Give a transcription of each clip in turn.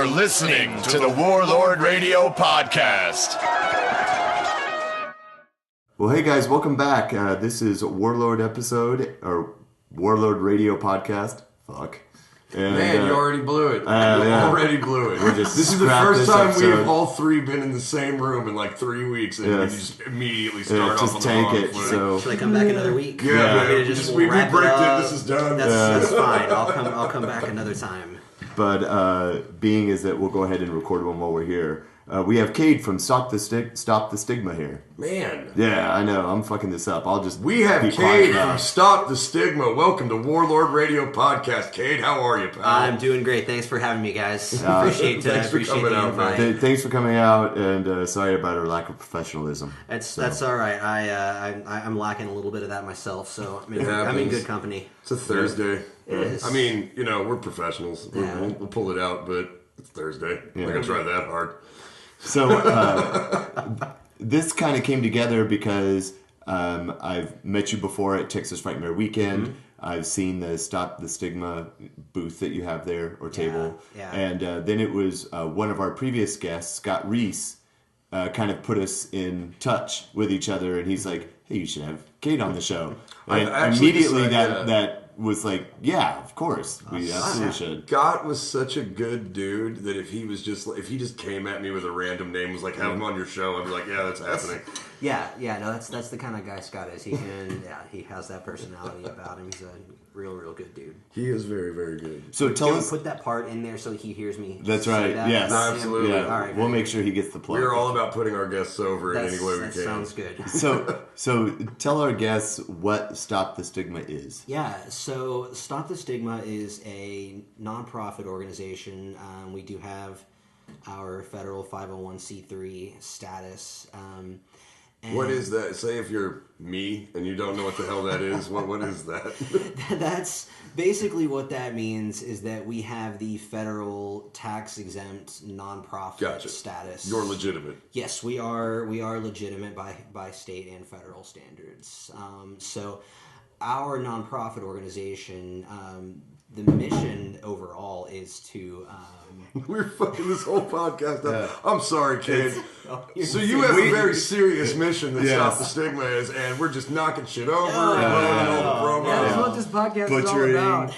You're listening to the Warlord Radio Podcast. Well, hey guys, welcome back. This is Warlord episode, or Warlord Radio Podcast. Fuck. And, Man, you already blew it. Already blew it. This is the first time we've all three been in the same room in like 3 weeks, and you just immediately start off on the wrong foot. So. Should I come back another week? Yeah. We bricked it. This is done. That's fine. I'll come back another time. But being is that we'll go ahead and record one while we're here. We have Kade from Stop the Stigma here. Man. Yeah, I know. I'm fucking this up. We have Kade from Stop the Stigma. Welcome to Warlord Radio Podcast. Kade, how are you, pal? I'm doing great. Thanks for having me, guys. Appreciate the invite. Thanks for coming out, and sorry about our lack of professionalism. That's all right. I'm lacking a little bit of that myself, so I'm in good company. It's a Thursday. It is. I mean, we're professionals. We'll pull it out, but it's Thursday. I'm not going to try that hard. So this kind of came together because I've met you before at Texas Frightmare Weekend. Mm-hmm. I've seen the Stop the Stigma booth that you have there, or table. Yeah. And then it was one of our previous guests, Scott Reese, kind of put us in touch with each other. And he's like, hey, you should have Kade on the show. And immediately that was like, yeah, of course, we absolutely should. Scott was such a good dude that if he just came at me with a random name, was like, have him on your show, I'd be like, yeah, that's happening. No, that's the kind of guy Scott is. He has that personality about him. He's a real good dude. He is very, very good. So tell us, put that part in there so he hears me. That's right. That. Yes, absolutely. Yeah. All right, we'll make sure he gets the plug. We're all about putting our guests over in any way we can. That sounds good. So tell our guests what Stop the Stigma is. Yeah, so Stop the Stigma is a nonprofit organization. We do have our federal 501c3 status. What is that? Say if you're me and you don't know what the hell that is, what is that? That's basically what that means, is that we have the federal tax-exempt nonprofit status. You're legitimate. Yes, we are legitimate by state and federal standards. So our nonprofit organization, the mission overall is to... We're fucking this whole podcast up. I'm sorry, kid. So you have a very serious mission that Stop the Stigma is, and we're just knocking shit over and blowing all the promos. That's what this podcast is all about.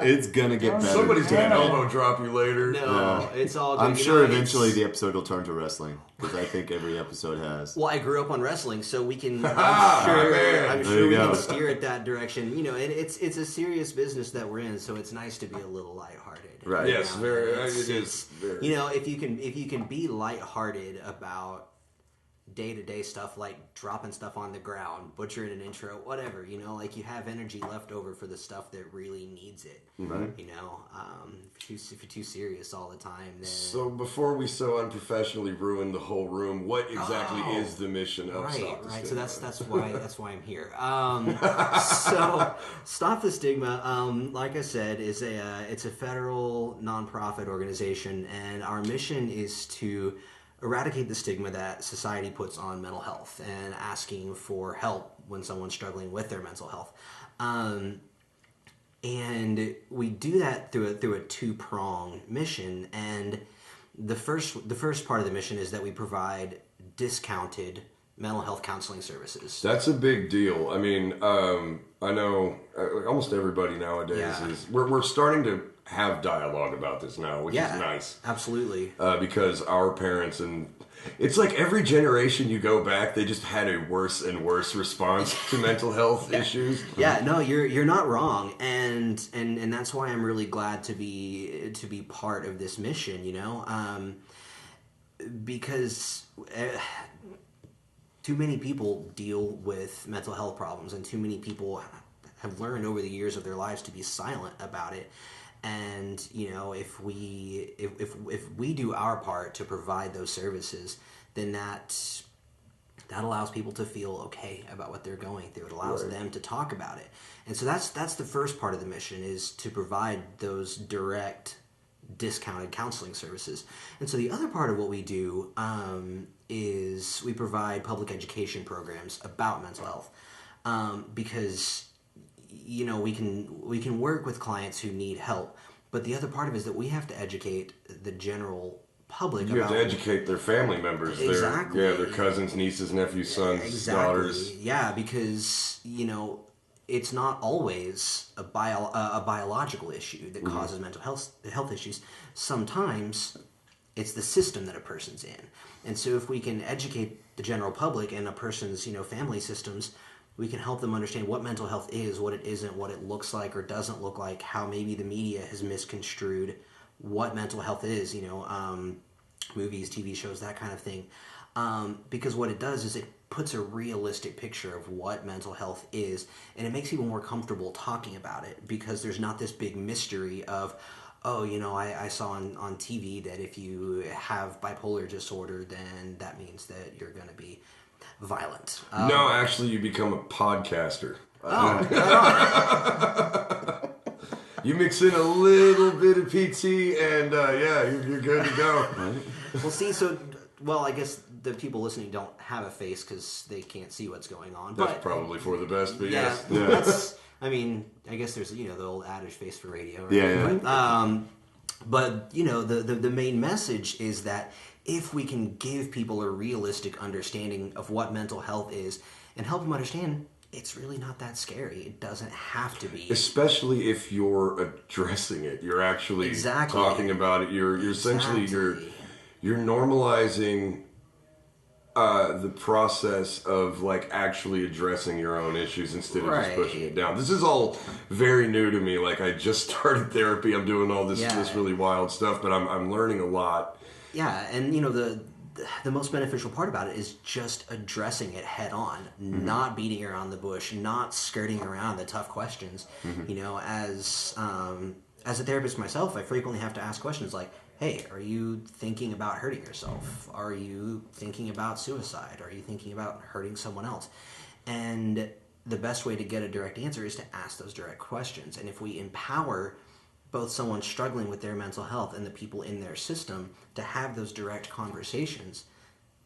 It's gonna get better. Somebody's gonna elbow drop you later. No, it's all good. I'm sure eventually the episode will turn to wrestling, because I think every episode has. Well, I grew up on wrestling, so we can. I'm sure we can steer it that direction. And it's a serious business that we're in, so it's nice to be a little lighthearted. Right. Yes, very. It is. Very. If you can be lighthearted about day-to-day stuff like dropping stuff on the ground, butchering an intro, whatever, like you have energy left over for the stuff that really needs it. Right. If you're too serious all the time, then... So before we so unprofessionally ruin the whole room, what exactly is the mission of Stop the Stigma? So that's why I'm here. So Stop the Stigma, like I said, is it's a federal nonprofit organization, and our mission is to eradicate the stigma that society puts on mental health and asking for help when someone's struggling with their mental health. And we do that through a two-pronged mission. And the first part of the mission is that we provide discounted mental health counseling services. That's a big deal. I mean, I know almost everybody nowadays is... We're starting to have dialogue about this now, which is nice. Absolutely. Because our parents and... It's like every generation you go back, they just had a worse and worse response to mental health issues. Yeah, no, you're not wrong, and that's why I'm really glad to be part of this mission. Because too many people deal with mental health problems, and too many people have learned over the years of their lives to be silent about it. And if we do our part to provide those services, then that allows people to feel okay about what they're going through. It allows them to talk about it. And so that's the first part of the mission, is to provide those direct discounted counseling services. And so the other part of what we do is we provide public education programs about mental health, because we can work with clients who need help, But the other part of it is that we have to educate the general public. You have to educate their family members. Exactly. Their cousins, nieces, nephews, sons, daughters. Yeah, because, it's not always a biological issue that causes mental health issues. Sometimes it's the system that a person's in. And so if we can educate the general public and a person's, family systems, we can help them understand what mental health is, what it isn't, what it looks like or doesn't look like, how maybe the media has misconstrued what mental health is, movies, TV shows, that kind of thing. Because what it does is it puts a realistic picture of what mental health is, and it makes people more comfortable talking about it because there's not this big mystery of, I saw on TV that if you have bipolar disorder, then that means that you're going to be violent. No, actually, you become a podcaster. You mix in a little bit of PT, and you're good to go. Well, see, I guess the people listening don't have a face because they can't see what's going on. That's probably for the best, but yes. That's. I guess there's the old adage, face for radio. Right? Yeah. But the main message is that if we can give people a realistic understanding of what mental health is and help them understand it's really not that scary. It doesn't have to be. Especially if you're addressing it. You're actually talking about it. You're essentially you're normalizing the process of actually addressing your own issues instead of just pushing it down. This is all very new to me. I just started therapy. I'm doing all this really wild stuff, but I'm learning a lot. Yeah, and the most beneficial part about it is just addressing it head on, not beating around the bush, not skirting around the tough questions. As a therapist myself, I frequently have to ask questions like, hey, are you thinking about hurting yourself? Are you thinking about suicide? Are you thinking about hurting someone else? And the best way to get a direct answer is to ask those direct questions. And if we empower both someone struggling with their mental health and the people in their system to have those direct conversations,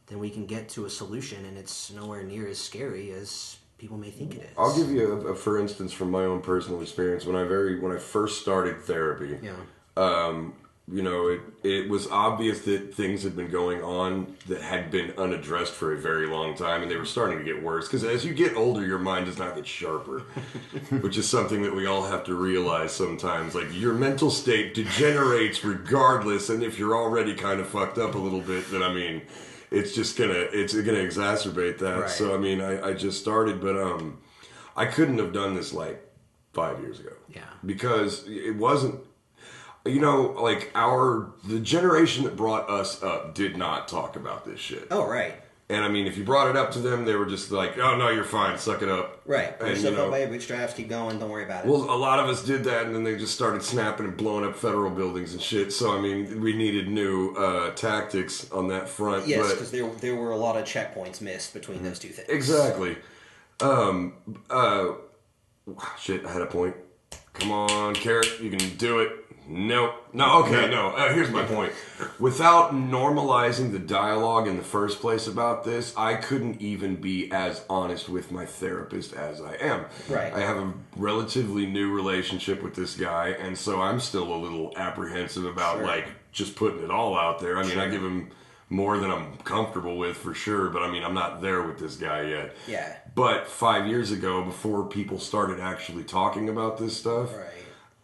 then we can get to a solution, and it's nowhere near as scary as people may think it is. I'll give you a for instance from my own personal experience. When I first started therapy, it was obvious that things had been going on that had been unaddressed for a very long time, and they were starting to get worse. Because as you get older, your mind does not get sharper, which is something that we all have to realize sometimes. Your mental state degenerates regardless, and if you're already kind of fucked up a little bit, then it's just gonna exacerbate that. Right. So I just started, but I couldn't have done this 5 years ago. Yeah, because it wasn't. The generation that brought us up did not talk about this shit. Oh, right. And if you brought it up to them, they were just like, "Oh no, you're fine, suck it up." Right. Push yourself up by your bootstraps, keep going, don't worry about it. Well, a lot of us did that, and then they just started snapping and blowing up federal buildings and shit. So we needed new tactics on that front. Yes, because there were a lot of checkpoints missed between those two things. Exactly. Shit, I had a point. Come on, Carrot, you can do it. No. Here's my point. Without normalizing the dialogue in the first place about this, I couldn't even be as honest with my therapist as I am. Right. I have a relatively new relationship with this guy, and so I'm still a little apprehensive about just putting it all out there. I give him more than I'm comfortable with for sure, but I'm not there with this guy yet. Yeah. But 5 years ago, before people started actually talking about this stuff, right,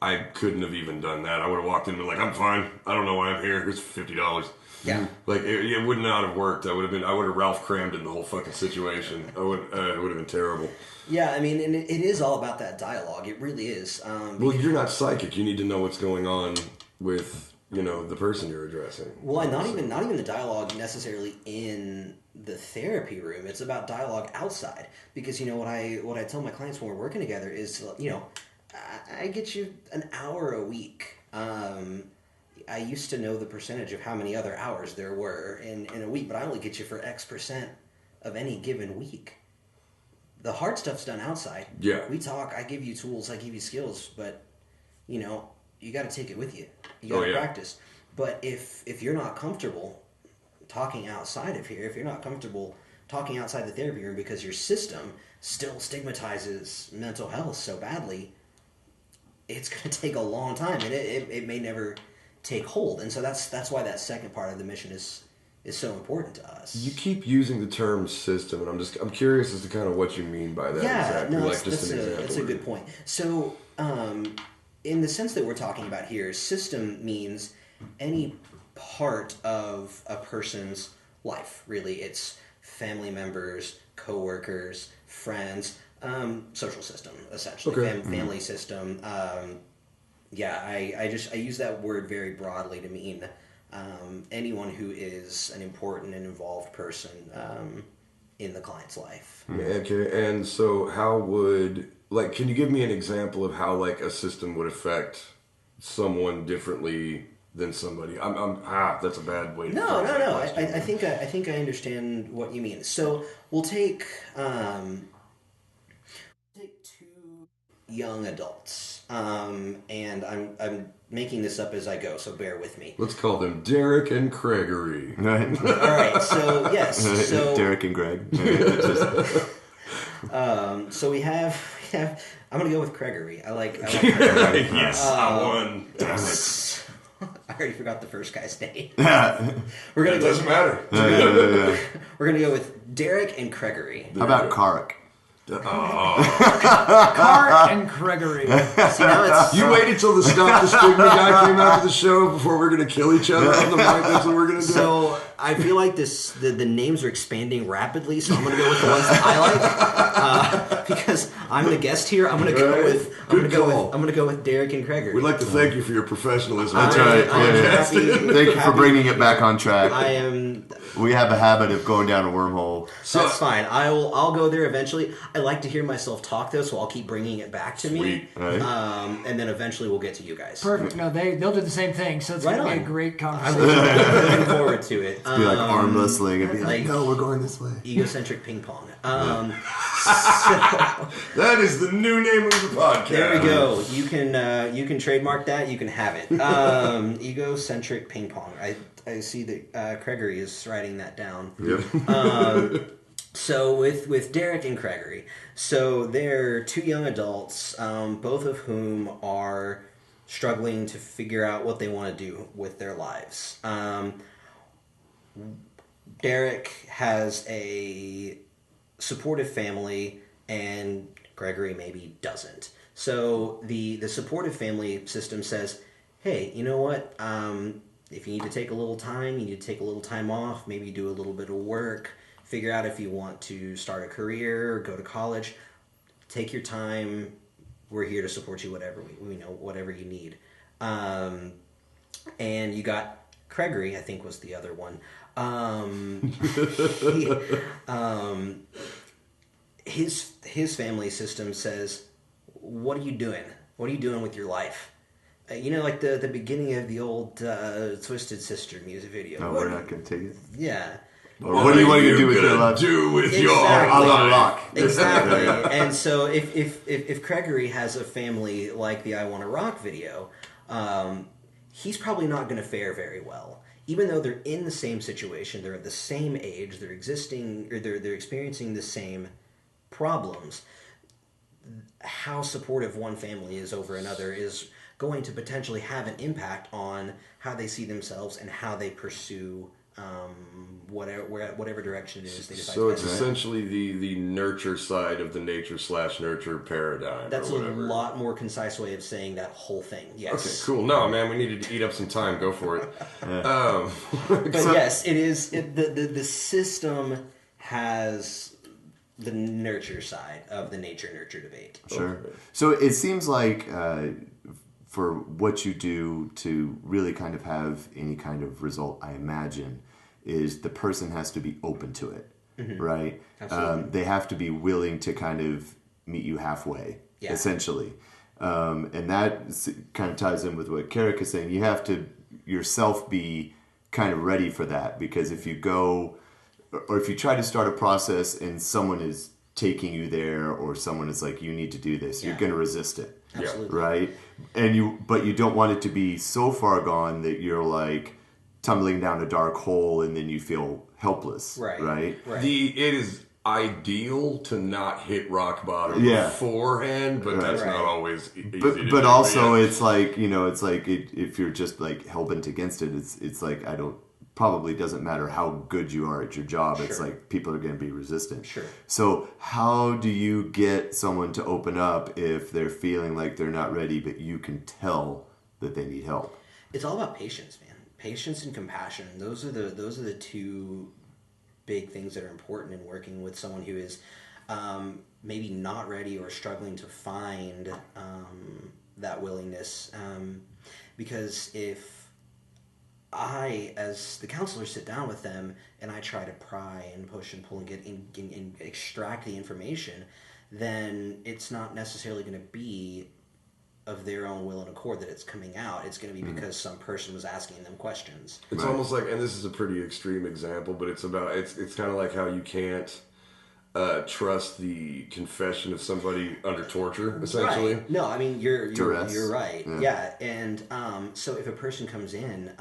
I couldn't have even done that. I would have walked in and been like, "I'm fine. I don't know why I'm here. Here's $50." Yeah. It would not have worked. I would have Ralph Crammed in the whole fucking situation. It would have been terrible. Yeah, and it is all about that dialogue. It really is. Well, you're not psychic. You need to know what's going on with the person you're addressing. Well, and not even the dialogue necessarily in the therapy room. It's about dialogue outside. Because what I tell my clients when we're working together is I get you an hour a week. I used to know the percentage of how many other hours there were in a week, but I only get you for X% of any given week. The hard stuff's done outside. Yeah. We talk, I give you tools, I give you skills, but, you got to take it with you. You got to practice. But if you're not comfortable talking outside of here, if you're not comfortable talking outside the therapy room because your system still stigmatizes mental health so badly, it's going to take a long time, and it may never take hold. And so that's why that second part of the mission is so important to us. You keep using the term system, and I'm curious as to kind of what you mean by that. Yeah, exactly. no, That's a good point. So, in the sense that we're talking about here, system means any part of a person's life. Really, it's family members, coworkers, friends, social system, essentially, family system. I use that word very broadly to mean anyone who is an important and involved person in the client's life. Okay, and so how would, can you give me an example of how, a system would affect someone differently than somebody? That's a bad way to No. I think I understand what you mean. So we'll take two young adults, and I'm making this up as I go, so bear with me. Let's call them Derek and Gregory. Right. All right. So yes. So Derek and Greg. So we have. I'm gonna go with Gregory. I like Gregory. Yes, I won. Damn it. I already forgot the first guy's name. We're gonna. It doesn't matter. We're gonna go with Derek and Gregory. How about Karik? Cart and Gregory. See, now it's... You waited till the Stop the Stigma guy came out to the show before we're going to kill each other on the mic. That's what we're going to do. So I feel like the names are expanding rapidly, so I'm going to go with the ones that I like because I'm the guest here. I'm going to go with Derek and Gregory. We'd like to thank you for your professionalism. That's right. Thank you for bringing it back on track. I am. We have a habit of going down a wormhole. So that's fine. I'll go there eventually. I like to hear myself talk though, so I'll keep bringing it back to me. Right. And then eventually we'll get to you guys. Perfect. No, they'll do the same thing. So it's Right going to be on. a great conversation. I'm looking forward to it. Be like arm wrestling and be like, no, we're going this way. Egocentric ping pong. That is the new name of the podcast. There we go. You can trademark that. You can have it. Egocentric ping pong. I see that Gregory is writing that down. Yep. So with Derek and Gregory, so they're two young adults, both of whom are struggling to figure out what they want to do with their lives. Derek has a supportive family, and Gregory maybe doesn't. So the supportive family system says, hey, you know what? If you need to take a little time, you need to take a little time off, maybe do a little bit of work, figure out if you want to start a career or go to college. Take your time. We're here to support you, whatever whatever you need. And you got Gregory, I think was the other one. His family system says, what are you doing? What are you doing with your life? Like the beginning of the old Twisted Sister music video. No, we're not going to take it. Yeah. Or what do you want to do with your life? Do with Exactly. your life? Exactly. And so if Gregory has a family like the I Want to Rock video, he's probably not going to fare very well. Even though they're in the same situation, they're at the same age, they're experiencing the same problems. How supportive one family is over another is going to potentially have an impact on how they see themselves and how they pursue whatever direction it is they decide. So to it's go. essentially the nurture side of the nature/nurture paradigm. That's or a whatever. lot more concise way of saying that whole thing. Yes. Okay, cool. No, man, we needed to eat up some time. Go for it. But yes, it is. The system has the nurture side of the nature-nurture debate. Sure. So it seems like for what you do to really kind of have any kind of result, I imagine, is the person has to be open to it, right? Absolutely. They have to be willing to kind of meet you halfway, essentially. And that kind of ties in with what Carrick is saying. You have to yourself be kind of ready for that, because if you go, or if you try to start a process and someone is taking you there, or someone is like, you need to do this, you're going to resist it. Absolutely. Right? But you don't want it to be so far gone that you're like tumbling down a dark hole and then you feel helpless. Right. Right? It is ideal to not hit rock bottom beforehand, but that's not always easy to do. But also, it's like, it's like if you're just like hell-bent against it, it's like probably doesn't matter how good you are at your job. Sure. It's like people are going to be resistant. Sure. So how do you get someone to open up if they're feeling like they're not ready, but you can tell that they need help? It's all about patience, man. Patience and compassion. Those are the two big things that are important in working with someone who is maybe not ready or struggling to find that willingness. Because if I, as the counselor, sit down with them and I try to pry and push and pull and get and extract the information, then it's not necessarily going to be of their own will and accord that it's coming out. It's going to be because some person was asking them questions. It's almost like, and this is a pretty extreme example, but it's kind of like how you can't trust the confession of somebody under torture, essentially. Right. No, I mean, you're right. Yeah. And so if a person comes in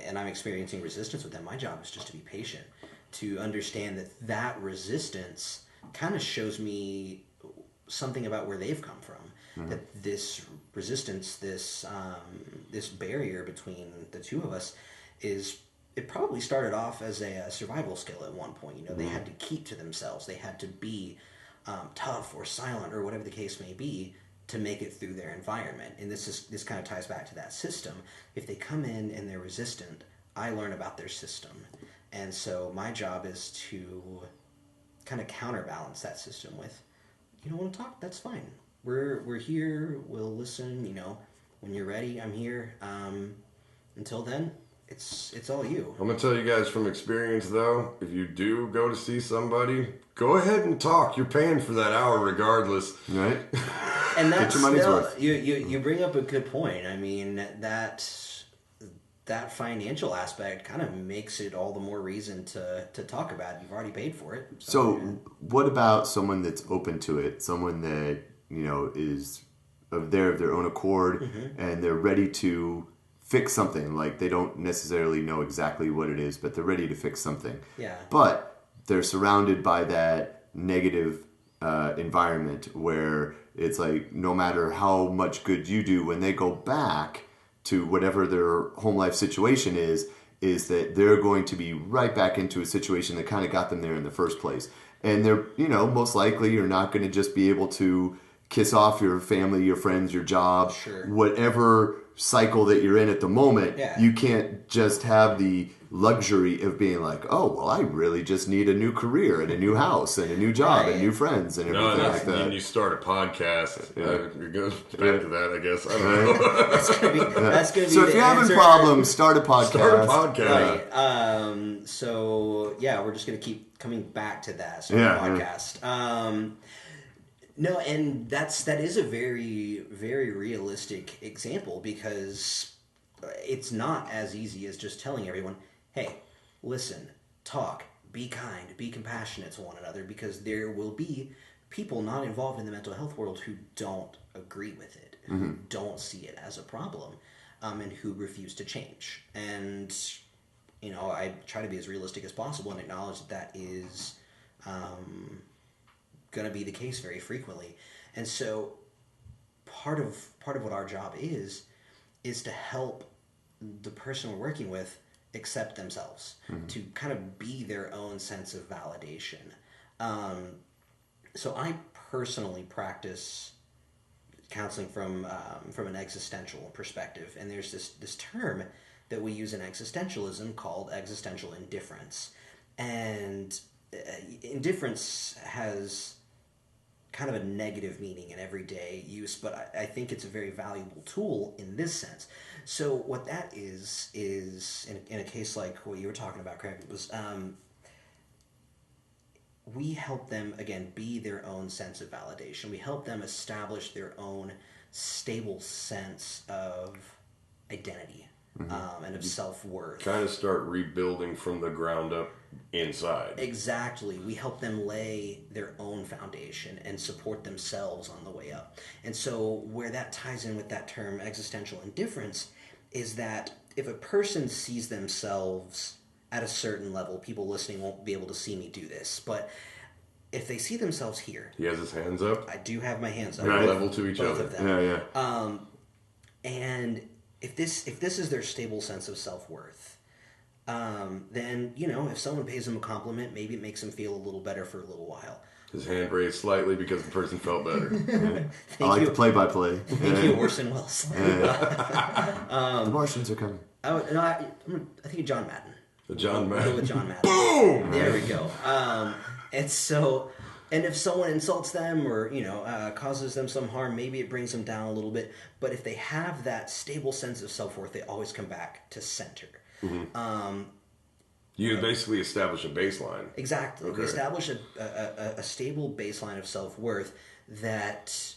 and I'm experiencing resistance with them, my job is just to be patient, to understand that resistance kind of shows me something about where they've come from. Mm-hmm. That this resistance, this barrier between the two of us it probably started off as a survival skill at one point. Mm-hmm. They had to keep to themselves. They had to be tough or silent or whatever the case may be to make it through their environment. And this kind of ties back to that system. If they come in and they're resistant, I learn about their system. And so my job is to kind of counterbalance that system with, you don't want to talk? That's fine. We're here. We'll listen. When you're ready, I'm here. Until then, it's all you. I'm gonna tell you guys from experience, though. If you do go to see somebody, go ahead and talk. You're paying for that hour regardless, right? And that's get your money's worth. You bring up a good point. I mean that financial aspect kind of makes it all the more reason to talk about it. You've already paid for it. So what about someone that's open to it? Someone that, is of their own accord, mm-hmm. and they're ready to fix something. Like they don't necessarily know exactly what it is, but they're ready to fix something. Yeah. But they're surrounded by that negative environment where it's like no matter how much good you do, when they go back to whatever their home life situation is that they're going to be right back into a situation that kind of got them there in the first place. And they're, most likely you're not going to just be able to kiss off your family, your friends, your job, sure. Whatever cycle that you're in at the moment. Yeah. You can't just have the luxury of being like, oh, well, I really just need a new career and a new house and a new job right. and new friends and everything like that. And you start a podcast. You're going back to that, I guess. I don't know. That's gonna be so if you're having problems, start a podcast. Start a podcast. Right. So, we're just going to keep coming back to that. So podcast. No, and that is a very, very realistic example because it's not as easy as just telling everyone, hey, listen, talk, be kind, be compassionate to one another, because there will be people not involved in the mental health world who don't agree with it, mm-hmm. who don't see it as a problem, and who refuse to change. And, I try to be as realistic as possible and acknowledge that is going to be the case very frequently. And so part of what our job is to help the person we're working with accept themselves, mm-hmm. to kind of be their own sense of validation. So I personally practice counseling from an existential perspective, and there's this term that we use in existentialism called existential indifference. And indifference has kind of a negative meaning in everyday use, but I think it's a very valuable tool in this sense. So what that is in a case like what you were talking about, Craig, was we help them, again, be their own sense of validation. We help them establish their own stable sense of identity, mm-hmm. And of self-worth. Kind of start rebuilding from the ground up inside. Exactly. We help them lay their own foundation and support themselves on the way up. And so where that ties in with that term existential indifference is that if a person sees themselves at a certain level. People listening won't be able to see me do this, but if they see themselves here, he has his hands up. I do have my hands up, Level to each both other. of them. Yeah. And if this is their stable sense of self-worth, then if someone pays them a compliment, maybe it makes them feel a little better for a little while. His hand raised slightly because the person felt better. I like the play-by-play. Thank you, Orson Welles. The Martians are coming. I think of John Madden. John We'll go Madden. with John Madden. Boom! There we go. And if someone insults them or causes them some harm, maybe it brings them down a little bit. But if they have that stable sense of self-worth, they always come back to center. Mm-hmm. You basically establish a baseline. Exactly. Okay. We establish a stable baseline of self-worth that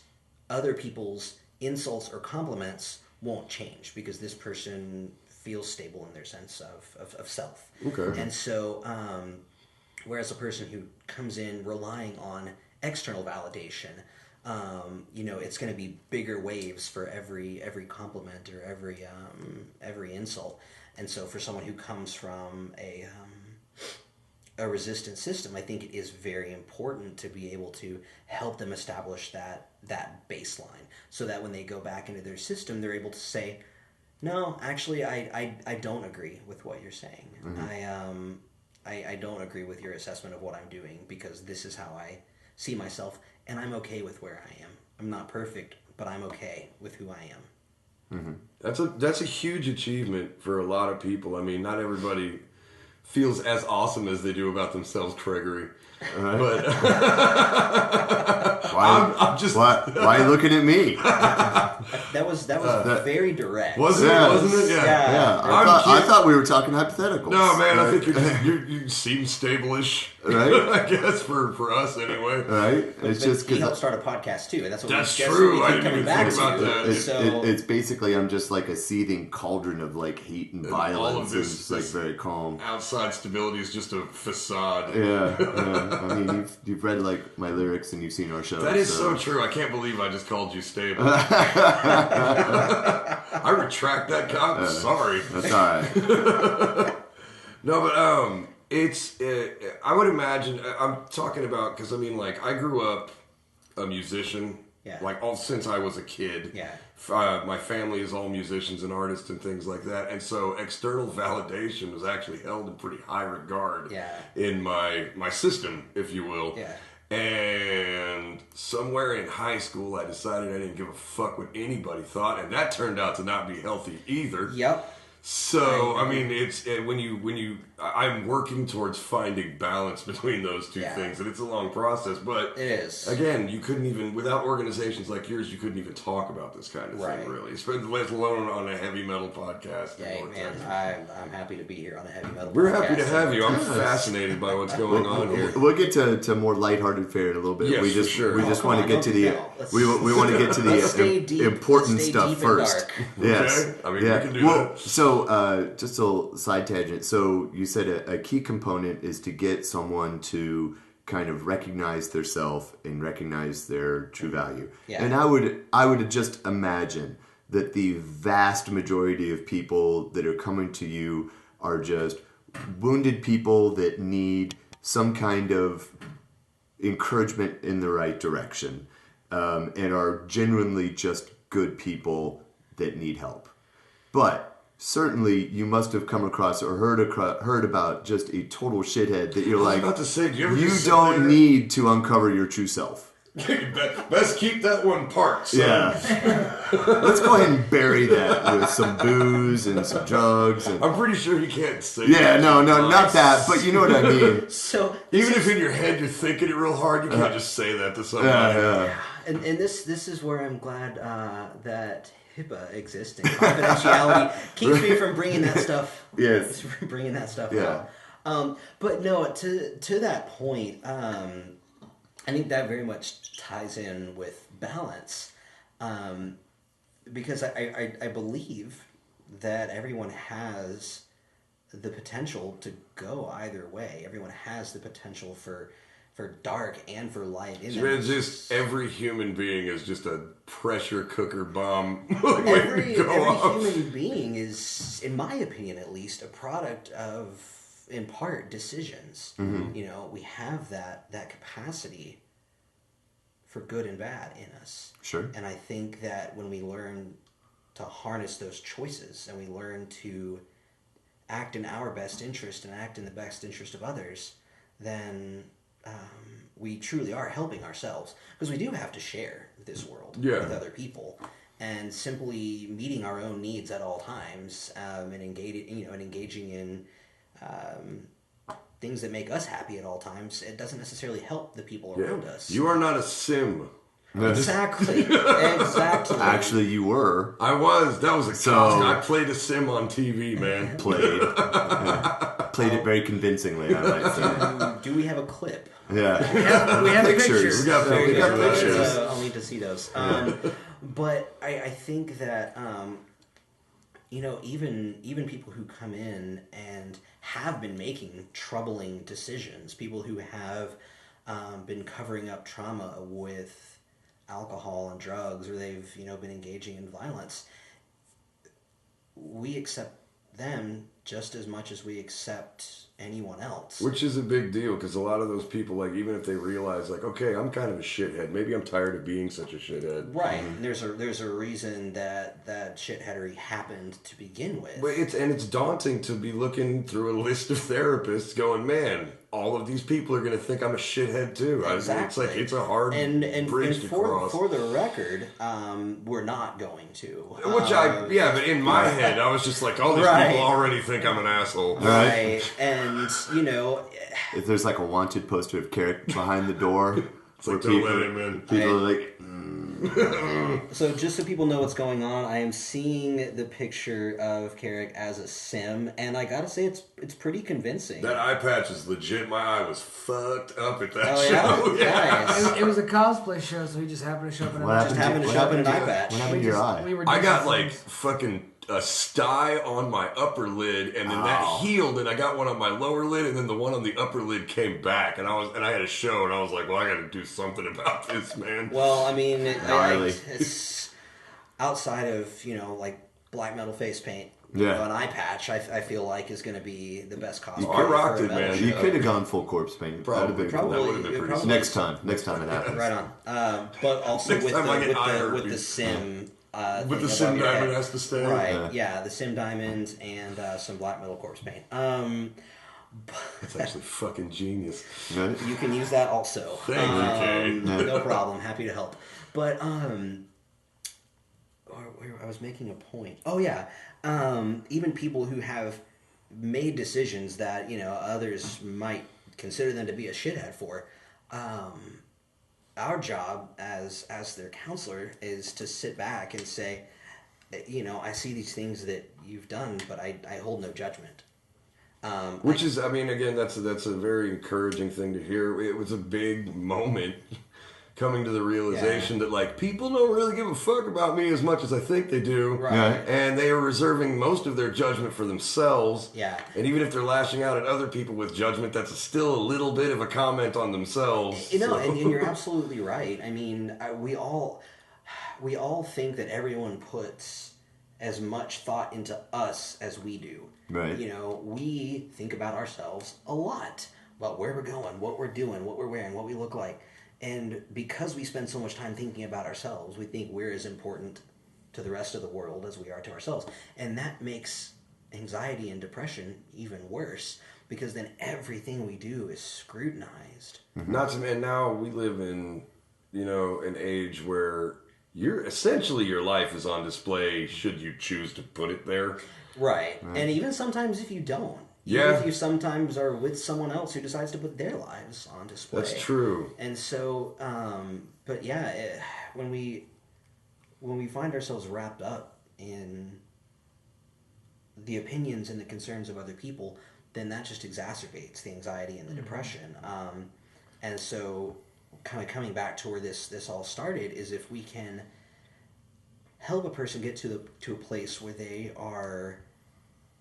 other people's insults or compliments won't change because this person feels stable in their sense of self. Okay. And so, whereas a person who comes in relying on external validation, it's going to be bigger waves for every compliment or every insult. And so for someone who comes from a resistant system, I think it is very important to be able to help them establish that baseline so that when they go back into their system, they're able to say, no, actually, I don't agree with what you're saying. Mm-hmm. I don't agree with your assessment of what I'm doing because this is how I see myself, and I'm okay with where I am. I'm not perfect, but I'm okay with who I am. Mm-hmm. That's a huge achievement for a lot of people. I mean, not everybody feels as awesome as they do about themselves, Gregory. Right. But I'm just why are you looking at me? That was very direct. Wasn't it? Yeah. I thought we were talking hypotheticals. No, man, I think you seem stable-ish, right? I guess for us anyway. Right? It's just he because helped start a podcast too, and that's true. I keep didn't even coming back think about to. that. It's basically I'm just like a seething cauldron of like hate and violence. All of this, and it's like very calm. Outside stability is just a facade. Yeah. I mean, you've read like my lyrics and you've seen our show. That is so true. I can't believe I just called you stable. I retract that comment. Sorry. That's all right. No, but it's. I would imagine. I'm talking about because I mean, like, I grew up a musician. Yeah. Like all since I was a kid. Yeah. My family is all musicians and artists and things like that, and so external validation was actually held in pretty high regard. Yeah. In my system, if you will. Yeah. And somewhere in high school, I decided I didn't give a fuck what anybody thought, and that turned out to not be healthy either. Yep. So, I mean, it's I'm working towards finding balance between those two things, and it's a long process, but it is. Again, you couldn't even, without organizations like yours, you couldn't even talk about this kind of thing, really, let alone on a heavy metal podcast. Yeah, man, I'm happy to be here on a heavy metal podcast. We're happy to have you. I'm fascinated by what's going on here. We'll get to more lighthearted fare in a little bit. Yes, we just for sure. we just want to get to the we want to get to the important stuff first. Yes, okay. I mean, we can do that. So just a little side tangent. So you said a key component is to get someone to kind of recognize their self and recognize their true value. Yeah. And I would just imagine that the vast majority of people that are coming to you are just wounded people that need some kind of encouragement in the right direction, and are genuinely just good people that need help. But certainly, you must have come across or heard about just a total shithead that you're like, about to say, do you ever you just don't need to uncover your true self. Best keep that one parked. Son. Yeah. Let's go ahead and bury that with some booze and some drugs. And I'm pretty sure you can't say yeah, that. no, not that, but you know what I mean. So even if in your head you're thinking it real hard, you can't just say that to somebody. Yeah. And this is where I'm glad that HIPAA exists and confidentiality keeps me from bringing that stuff. Yes, bringing that stuff yeah. out. But no, to that point, I think that very much ties in with balance, because I believe that everyone has the potential to go either way. Everyone has the potential for dark and for light in them. It's just every human being is just a pressure cooker bomb. Every human being is, in my opinion at least, a product of in part, decisions. You know, we have that capacity for good and bad in us. Sure. And I think that when we learn to harness those choices and we learn to act in our best interest and act in the best interest of others, then we truly are helping ourselves, because we do have to share this world with other people, and simply meeting our own needs at all times and engaging in things that make us happy at all times, it doesn't necessarily help the people around us. You are not a sim. Exactly. Exactly. Actually, you were. I was. That was a cost. I played a sim on TV, man. Played it very convincingly, I might say. Do we have a clip? Yeah. We have pictures. We got pictures. I'll need to see those. But I think that even people who come in and have been making troubling decisions, people who have been covering up trauma with alcohol and drugs, or they've been engaging in violence, we accept them just as much as we accept anyone else. Which is a big deal, because a lot of those people, like, even if they realize, like, okay, I'm kind of a shithead, maybe I'm tired of being such a shithead. Right. And there's a reason that shitheadery happened to begin with. But it's daunting to be looking through a list of therapists going, man, all of these people are going to think I'm a shithead too. Exactly. It's a hard bridge to cross. For the record, we're not going to. But in my head, I was just like, all these people already think I'm an asshole. Right. And, if there's like a wanted poster of Carrick behind the door, it's like, don't let him in. People are like, So just so people know what's going on, I am seeing the picture of Carrick as a sim, and I gotta say it's pretty convincing. That eye patch is legit. My eye was fucked up at that show. Yeah. Nice. It was a cosplay show, so he just happened to show up in an eye patch. What happened to your eye? I got like fucking a sty on my upper lid, and then that healed, and I got one on my lower lid, and then the one on the upper lid came back, and I had a show, and I was like, well, I got to do something about this, man. Well, I mean, it's outside of like black metal face paint. An eye patch, I feel like, is going to be the best cosplay. I rocked it, man. You could have gone full corpse paint. Probably. That would have been pretty. Next time it happens. Right on. But also with the sim. With the sim diamond has to stay. Right, yeah, the sim diamond and some black metal corpse paint. That's actually fucking genius. Right? You can use that also. Thank you, Kade. No problem. Happy to help. But I was making a point. Oh yeah, even people who have made decisions that others might consider them to be a shithead for. Our job as their counselor is to sit back and say, I see these things that you've done, but I hold no judgment. Which is, I mean, again, that's a very encouraging thing to hear. It was a big moment coming to the realization that, like, people don't really give a fuck about me as much as I think they do. Right. And they are reserving most of their judgment for themselves. Yeah. And even if they're lashing out at other people with judgment, that's still a little bit of a comment on themselves. And you're absolutely right. I mean, we all think that everyone puts as much thought into us as we do. Right. We think about ourselves a lot, about where we're going, what we're doing, what we're wearing, what we look like. And because we spend so much time thinking about ourselves, we think we're as important to the rest of the world as we are to ourselves. And that makes anxiety and depression even worse, because then everything we do is scrutinized. And now we live in, an age where your life is on display should you choose to put it there. Right. And even sometimes if you don't. Even if you sometimes are with someone else who decides to put their lives on display. That's true. And so, but yeah, when we find ourselves wrapped up in the opinions and the concerns of other people, then that just exacerbates the anxiety and the depression. And so, kind of coming back to where this all started is if we can help a person get to a place where they are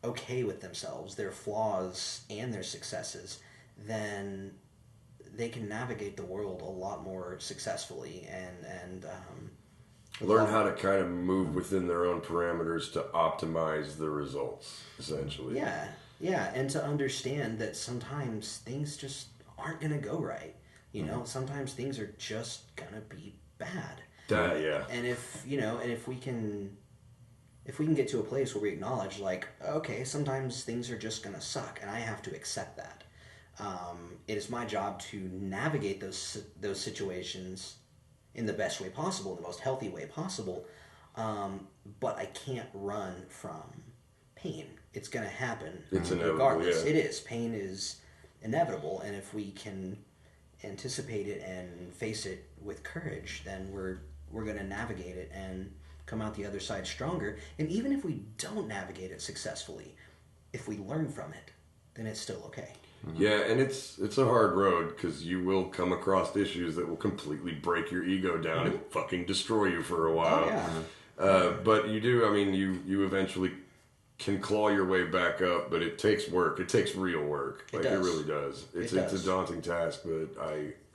okay with themselves, their flaws and their successes, then they can navigate the world a lot more successfully and learn how to kind of move within their own parameters to optimize the results, essentially. Yeah. Yeah, and to understand that sometimes things just aren't going to go right. You know, sometimes things are just going to be bad. Yeah. And if we can get to a place where we acknowledge, like, okay, sometimes things are just going to suck, and I have to accept that. It is my job to navigate those situations in the best way possible, the most healthy way possible. But I can't run from pain. It's going to happen. It's inevitable, regardless. yeah. It is. Pain is inevitable, and if we can anticipate it and face it with courage, then we're going to navigate it and come out the other side stronger. And even if we don't navigate it successfully, if we learn from it, then it's still okay. Yeah, and it's a hard road because you will come across issues that will completely break your ego down and fucking destroy you for a while. Oh, yeah. But you do, I mean, you eventually can claw your way back up, but it takes work. It takes real work. It really does. It's a daunting task, but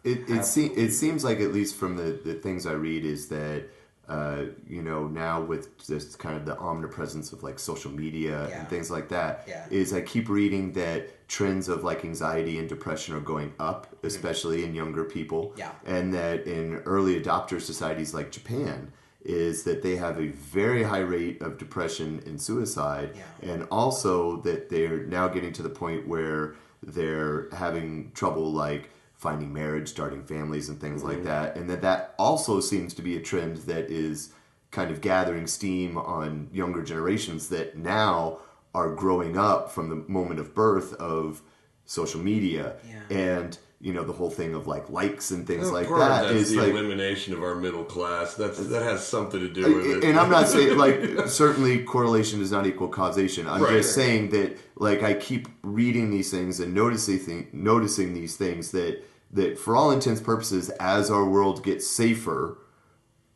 It seems like, at least from the things I read, is that now with this kind of the omnipresence of like social media and things like that, is I keep reading that trends of like anxiety and depression are going up, especially in younger people, and that in early adopter societies like Japan, is that they have a very high rate of depression and suicide, and also that they're now getting to the point where they're having trouble like finding marriage, starting families, and things like that. And that also seems to be a trend that is kind of gathering steam on younger generations that now are growing up from the moment of birth of social media. And, the whole thing of like likes and things like that is the like elimination of our middle class. That has something to do with it. And I'm not saying like certainly correlation does not equal causation. I'm just saying that like I keep reading these things and noticing these things that for all intents and purposes, as our world gets safer,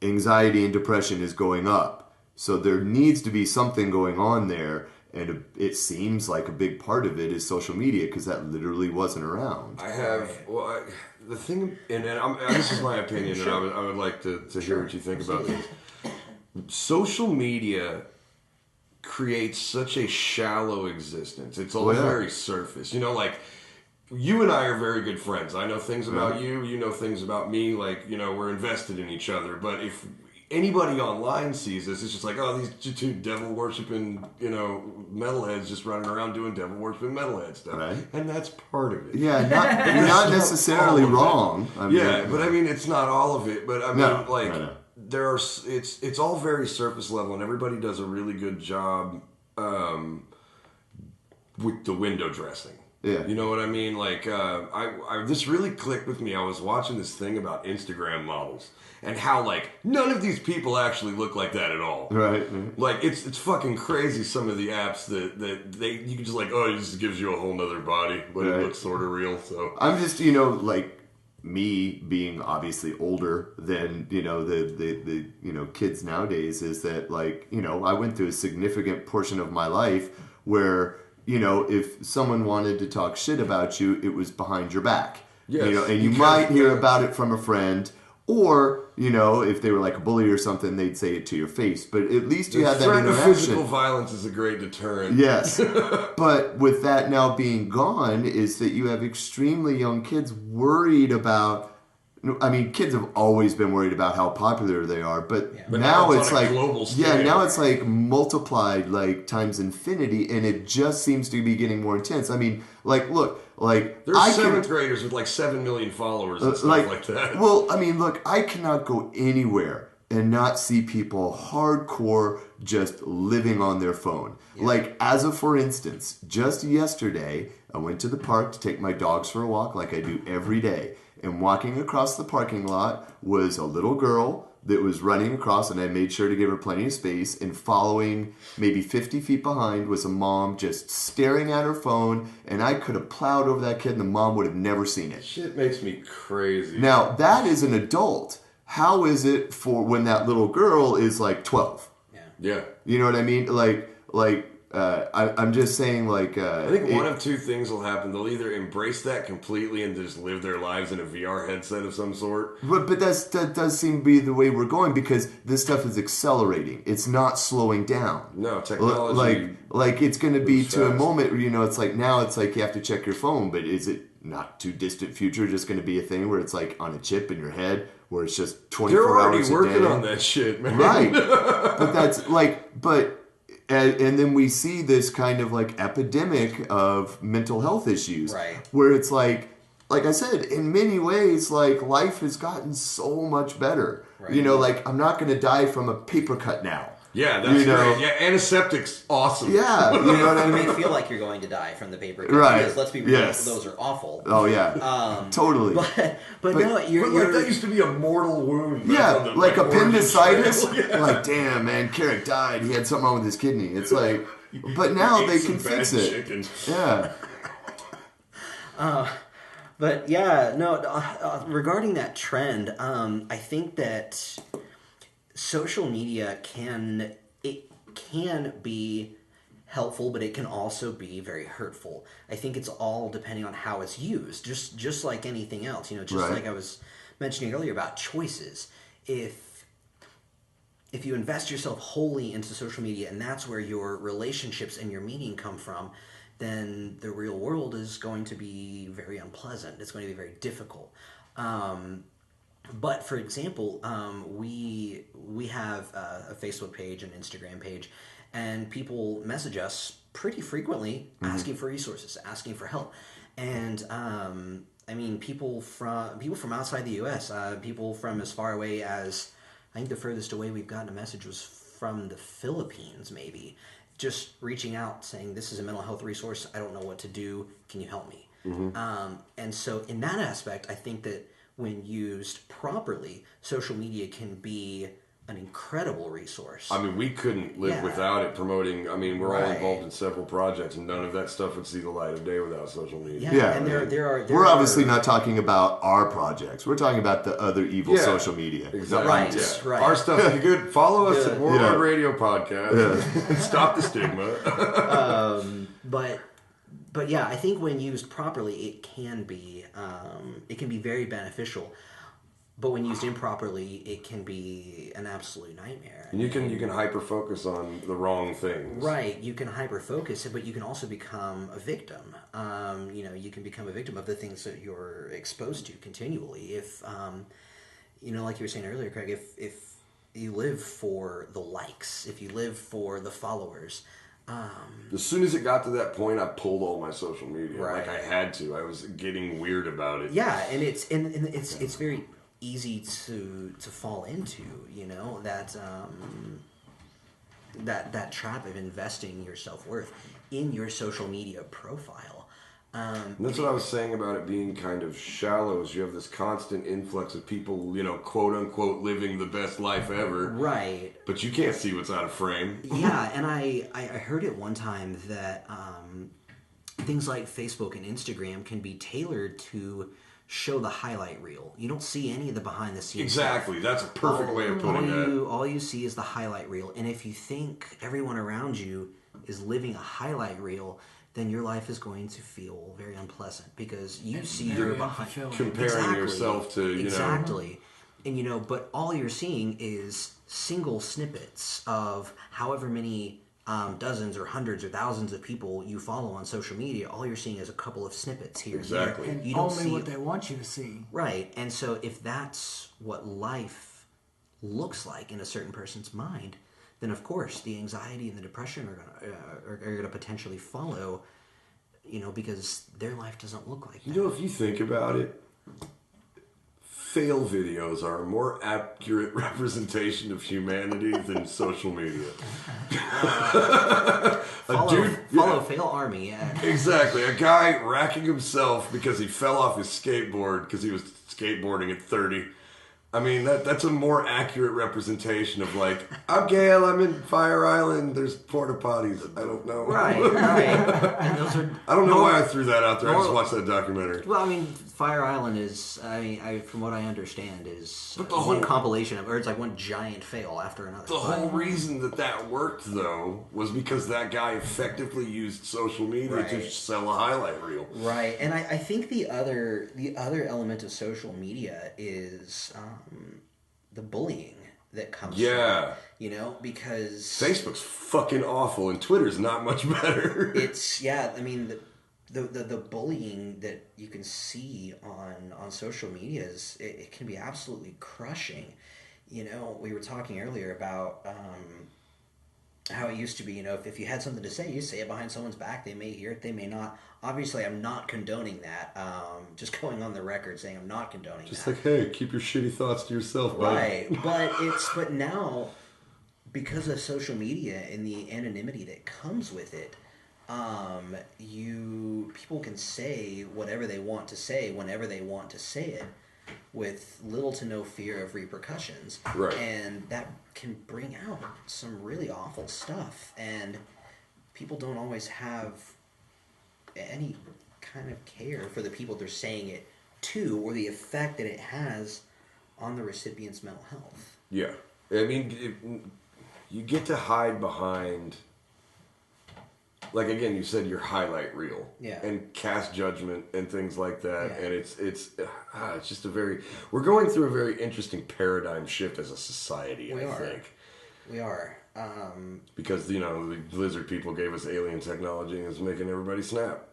anxiety and depression is going up. So there needs to be something going on there. And it seems like a big part of it is social media, because that literally wasn't around. The thing, and this is my opinion, and I would like to hear what you think about this. Social media creates such a shallow existence. It's all very surface. Like, you and I are very good friends. I know things about you. You know things about me. Like, we're invested in each other. But if anybody online sees this, it's just like, oh, these two devil-worshipping, metalheads just running around doing devil-worshipping metalhead stuff. Right. And that's part of it. Yeah, you're not necessarily wrong. But I mean, it's not all of it. But I mean, there are. It's all very surface level, and everybody does a really good job with the window dressing. Yeah. You know what I mean? Like, this really clicked with me. I was watching this thing about Instagram models and how, like, none of these people actually look like that at all. Right. Like, it's fucking crazy, some of the apps that you can just, like, it just gives you a whole nother body, but it looks sort of real, so. I'm just, like, me being obviously older than, the kids nowadays, is that, like, I went through a significant portion of my life where, if someone wanted to talk shit about you, it was behind your back. Yes, and you might hear about it from a friend, or, if they were like a bully or something, they'd say it to your face. But at least you had that interaction. The threat of physical violence is a great deterrent. Yes. But with that now being gone, is that you have extremely young kids worried about... I mean, kids have always been worried about how popular they are, but now it's like global scale. Now it's like multiplied like times infinity, and it just seems to be getting more intense. I mean, like, look, like there's seventh graders with like 7 million followers and stuff like that. Well, I mean, look, I cannot go anywhere and not see people hardcore just living on their phone. Yeah. Like, as of for instance, just yesterday, I went to the park to take my dogs for a walk, like I do every day. And walking across the parking lot was a little girl that was running across, and I made sure to give her plenty of space. And following maybe 50 feet behind was a mom just staring at her phone, and I could have plowed over that kid and the mom would have never seen it. Shit makes me crazy. Now, that is an adult. How is it for when that little girl is like 12? Yeah. You know what I mean? Like I'm just saying, like... I think one of two things will happen. They'll either embrace that completely and just live their lives in a VR headset of some sort. But that does seem to be the way we're going, because this stuff is accelerating. It's not slowing down. No, technology... Like it's going to be to a fast. moment where, it's like now it's like you have to check your phone, but is it not too distant future just going to be a thing where it's like on a chip in your head, where it's just 24 They're already hours a working day? on that shit, man. Right. But that's like... And then we see this kind of like epidemic of mental health issues, right? Where it's like I said, in many ways, like life has gotten so much better. Right. Like I'm not going to die from a paper cut now. Yeah, that's great. Yeah, antiseptic's awesome. Yeah, you know what I You mean? may feel like you're going to die from the paper cut, Right. because let's be real, Yes. those are awful. Oh yeah, totally. But no, you're that used to be a mortal wound. Yeah, on the, like appendicitis. Yeah. Like, damn, man, Carrick died. He had something wrong with his kidney. It's like, but now they can fix it. Chicken. Yeah. But yeah, no. Regarding that trend, I think that social media can be helpful, but it can also be very hurtful. I think it's all depending on how it's used. Just like anything else, just Right. like I was mentioning earlier about choices. If you invest yourself wholly into social media, and that's where your relationships and your meaning come from, then the real world is going to be very unpleasant. It's going to be very difficult. But for example, we have a Facebook page, an Instagram page, and people message us pretty frequently asking for resources, asking for help. And I mean, people from outside the U.S., people from as far away as, I think the furthest away we've gotten a message was from the Philippines, maybe, just reaching out saying, this is a mental health resource, I don't know what to do, can you help me? And so in that aspect, I think that when used properly, social media can be an incredible resource. I mean, we couldn't live without it promoting. I mean, we're all Right. involved in several projects, and none of that stuff would see the light of day without social media. Yeah. And there We're obviously are, not talking about our projects. We're talking about the other evil Yeah. social media. Exactly. Right, Yeah. right. Our stuff is good. Follow us Yeah. at Warlord Yeah. Radio Podcast. Stop the stigma. But yeah, I think when used properly, it can be very beneficial. But when used improperly, it can be an absolute nightmare. And you can hyper focus on the wrong things. Right, you can hyper focus it, but you can also become a victim. You can become a victim of the things that you're exposed to continually. If like you were saying earlier, Craig, if you live for the likes, if you live for the followers. As soon as it got to that point, I pulled all my social media. Right. Like I had to. I was getting weird about it. Yeah, and it's very easy to fall into, that trap of investing your self-worth in your social media profile. And that's what I was saying about it being kind of shallow, is you have this constant influx of people, quote unquote, living the best life ever. Right. But you can't see what's out of frame. Yeah, and I heard it one time that things like Facebook and Instagram can be tailored to show the highlight reel. You don't see any of the behind the scenes Exactly. That's a perfect way of putting that. All you see is the highlight reel. And if you think everyone around you is living a highlight reel, then your life is going to feel very unpleasant, because you see your behind, Comparing yourself to, exactly. And but all you're seeing is single snippets of however many dozens or hundreds or thousands of people you follow on social media. All you're seeing is a couple of snippets here Exactly. and there. And You don't only see what they want you to see. right. And so if that's what life looks like in a certain person's mind, then of course the anxiety and the depression are going to potentially follow, because their life doesn't look like that. If you think about it, fail videos are a more accurate representation of humanity than social media. Follow Fail Army, yeah. Exactly. A guy racking himself because he fell off his skateboard because he was skateboarding at 30. I mean, that's a more accurate representation of like, I'm Gail, I'm in Fire Island, there's porta potties. I don't know. Right. And those are. I don't know why I threw that out there. I just watched that documentary. Well, I mean, Fire Island is. I mean, from what I understand, is But the one whole- compilation of, or it's like one giant fail after another. The whole reason that worked, though, was because that guy effectively used social media to sell a highlight reel. Right, and I think the other element of social media is the bullying that comes from it, you know, because Facebook's fucking awful and Twitter's not much better. I mean the bullying that you can see on social media it can be absolutely crushing. You know, we were talking earlier about how it used to be, you know, if you had something to say, you say it behind someone's back. They may hear it, they may not. Obviously, I'm not condoning that. Just going on the record saying I'm not condoning that. Just like, hey, keep your shitty thoughts to yourself, bud. Right, but now, because of social media and the anonymity that comes with it, people can say whatever they want to say whenever they want to say it, with little to no fear of repercussions. Right. And that can bring out some really awful stuff. And people don't always have any kind of care for the people they're saying it to, or the effect that it has on the recipient's mental health. Yeah. I mean, you get to hide behind, like, again, you said your highlight reel. Yeah. And cast judgment and things like that. Yeah. And it's just we're going through a very interesting paradigm shift as a society, I think. We are. Because, you know, the lizard people gave us alien technology and it's making everybody snap.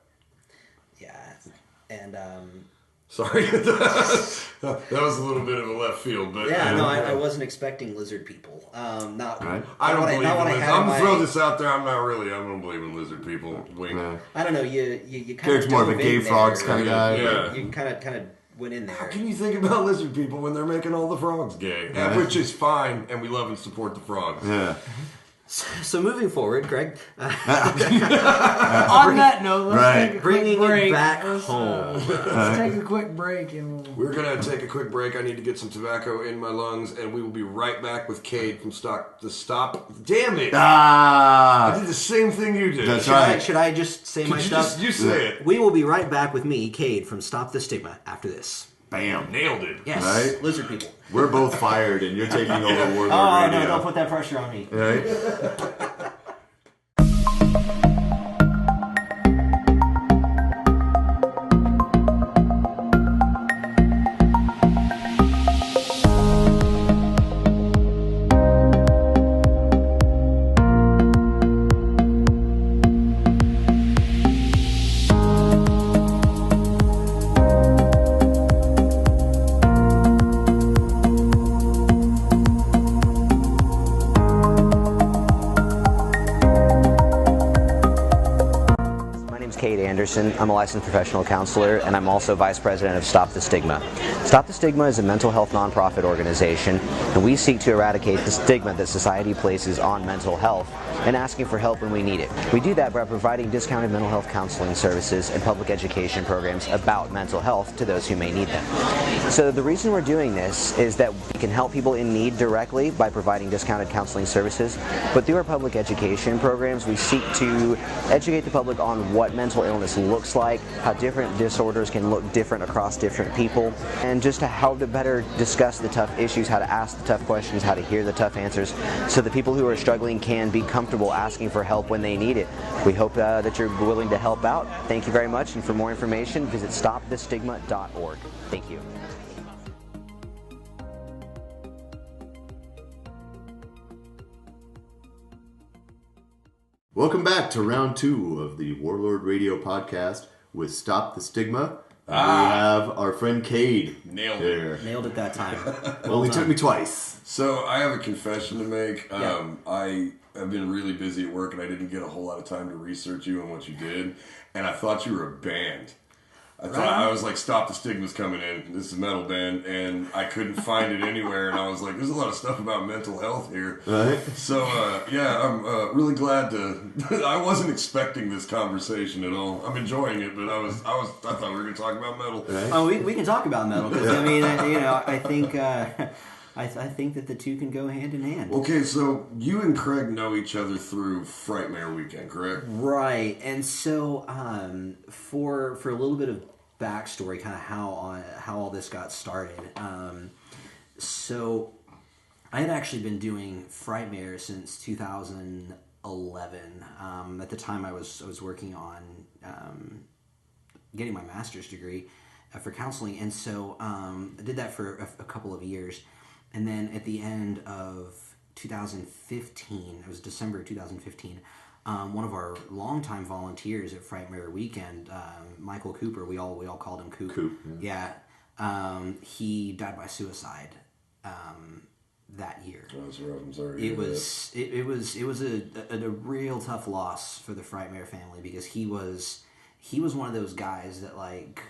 Yeah. And, sorry. That was a little bit of a left field, but... Yeah, no, I wasn't expecting lizard people. Not. Right. I don't believe in lizard. I'm going to throw this out there. I don't believe in lizard people. Wink. I don't know. You kind Derek's of more of a dove gay in frogs there. kind of guy. Yeah. You kind of went in there. How can you think about lizard people when they're making all the frogs gay? Yeah. Which is fine, and we love and support the frogs. Yeah. So moving forward, Greg, On that note, let's take a quick bringing break. it back Let's, home. let's take a quick break and We're going to take a quick break. I need to get some tobacco in my lungs, and we will be right back with Kade from Stop. Damn it! I Ah. did the same thing you did. That's right. Should I just say my stuff? You say it. We will be right back with me, Kade, from Stop the Stigma after this. Bam. Nailed it. Yes, Right? lizard people. We're both fired, and you're taking over Warlord Oh, Radio. no, don't put that pressure on me. Right? I'm a licensed professional counselor, and I'm also vice president of Stop the Stigma. Stop the Stigma is a mental health nonprofit organization, and we seek to eradicate the stigma that society places on mental health and asking for help when we need it. We do that by providing discounted mental health counseling services and public education programs about mental health to those who may need them. So the reason we're doing this is that we can help people in need directly by providing discounted counseling services, but through our public education programs, we seek to educate the public on what mental illness looks like, how different disorders can look different across different people, and just how to better discuss the tough issues, how to ask the tough questions, how to hear the tough answers, so the people who are struggling can be comfortable asking for help when they need it. We hope that you're willing to help out. Thank you very much, and for more information, visit stopthestigma.org. Thank you. Welcome back to round 2 of the Warlord Radio podcast with Stop the Stigma. We have our friend Kade. Nailed there. it. Nailed it that time. Only took me twice. So I have a confession to make. Yeah. I have been really busy at work, and I didn't get a whole lot of time to research you and what you did. And I thought you were a band. I thought I was like, stop, the Stigma's coming in. This is a metal band, and I couldn't find it anywhere. And I was like, there's a lot of stuff about mental health here. Right. So I'm really glad to. I wasn't expecting this conversation at all. I'm enjoying it, but I thought we were going to talk about metal. Right. Oh, we can talk about metal because I mean, I think. I think that the two can go hand in hand. Okay, so you and Craig know each other through Frightmare Weekend, correct? Right, and so for a little bit of backstory, kind of how all this got started. So I had actually been doing Frightmare since 2011. At the time, I was working on getting my master's degree for counseling, and so I did that for a couple of years. And then at the end of 2015, it was December 2015, one of our longtime volunteers at Frightmare Weekend, Michael Cooper, we all called him Coop. Yeah. He died by suicide that year. Oh, that's rough. I'm sorry. It was a real tough loss for the Frightmare family because he was one of those guys that like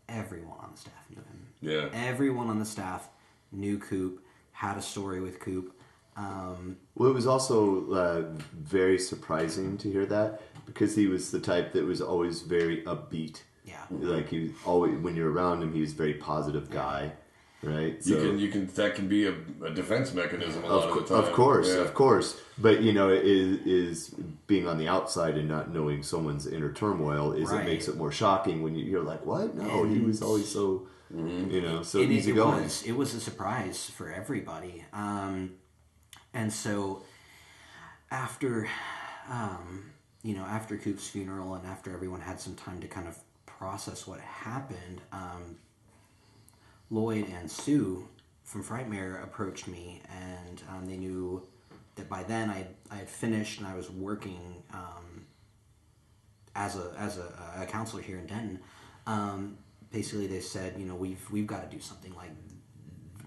everyone on the staff knew him. Yeah. Everyone on the staff knew Coop, had a story with Coop. Well, it was also very surprising to hear that because he was the type that was always very upbeat. Yeah. Like he was always, when you're around him, he was a very positive guy, right? So, you can that can be a defense mechanism a lot of the time. Of course. But it is being on the outside and not knowing someone's inner turmoil it makes it more shocking when you're like, what? No, he was always so. So easygoing. It was a surprise for everybody. And so after Coop's funeral and after everyone had some time to kind of process what happened, Lloyd and Sue from Frightmare approached me, and they knew that by then I had finished and I was working as a counselor here in Denton. Basically, they said, we've got to do something. Like,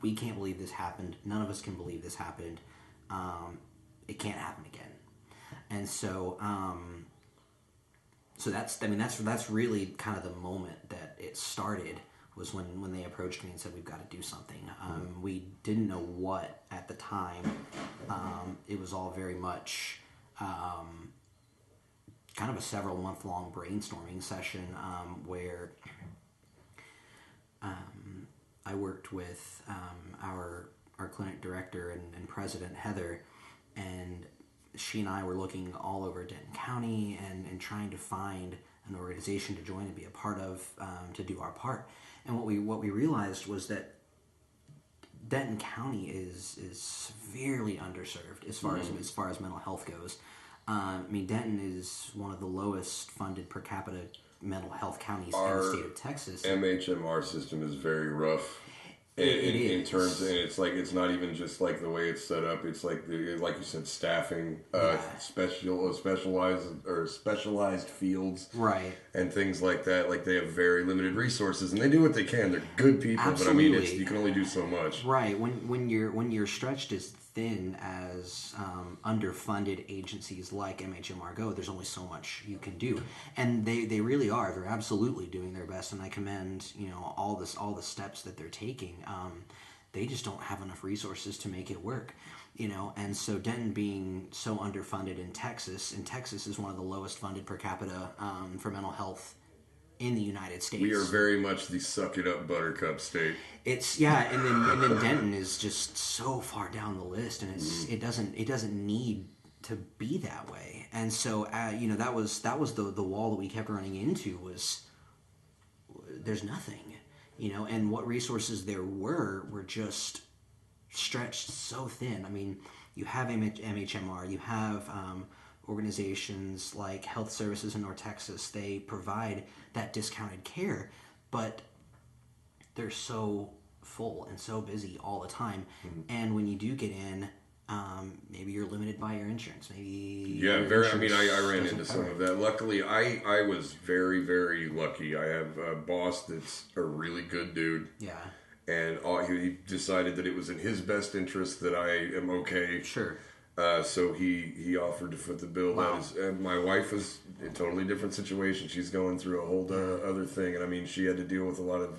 we can't believe this happened. None of us can believe this happened. It can't happen again. And so, that's really kind of the moment that it started. Was when they approached me and said, we've got to do something. We didn't know what at the time. It was all very much kind of a several month long brainstorming session where I worked with our clinic director and president, Heather, and she and I were looking all over Denton County and trying to find an organization to join and be a part of, to do our part. And what we realized was that Denton County is severely underserved as far as mental health goes. Denton is one of the lowest funded per capita mental health counties in the state of Texas. MHMR system is very rough. In terms, and it's like it's not even just like the way it's set up. It's like like you said, staffing, specialized fields, right, and things like that. Like they have very limited resources, and they do what they can. They're good people, Absolutely. But you can only do so much. Right. When you're stretched as thin as underfunded agencies like MHMR go, there's only so much you can do, and they really are. They're absolutely doing their best, and I commend all the steps that they're taking. They just don't have enough resources to make it work, and so Denton being so underfunded in Texas is one of the lowest funded per capita for mental health in the United States. We are very much the suck it up buttercup state. It's and then Denton is just so far down the list, and it doesn't need to be that way. And so that was the wall that we kept running into was there's nothing. And what resources there were just stretched so thin. I mean, you have MHMR, you have organizations like Health Services in North Texas. They provide that discounted care, but they're so full and so busy all the time. And when you do get in, maybe you're limited by your insurance. I ran into some of that. Luckily, I was very, very lucky. I have a boss that's a really good dude. Yeah. And he decided that it was in his best interest that I am okay. Sure. So he offered to foot the bill. Wow. My wife totally different situation. She's going through a whole other thing, and I mean, she had to deal with a lot of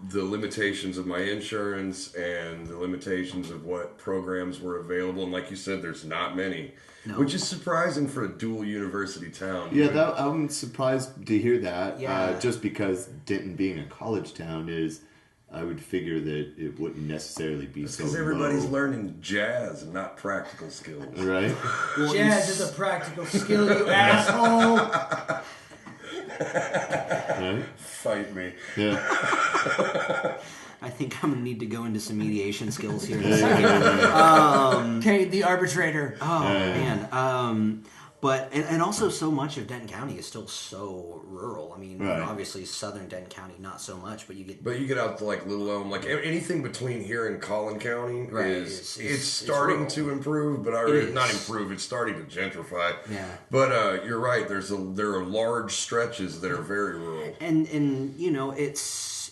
the limitations of my insurance and the limitations of what programs were available. And like you said, there's not many. No. Which is surprising for a dual university town. Yeah, I'm surprised to hear that. Yeah. Just because Denton being a college town is, I would figure that it wouldn't necessarily be so low. Because everybody's learning jazz and not practical skills. Right? Well, jazz is a practical skill, you asshole! Right? Fight me. Yeah. I think I'm going to need to go into some mediation skills here in a second. Kade, the arbitrator. Oh, man. But, and also so much of Denton County is still so rural. I mean, obviously southern Denton County, not so much, but you get out to like Little Elm, like anything between here and Collin County it's starting to improve, but not improve, it's starting to gentrify. Yeah. But you're right, there are large stretches that are very rural. And you know, it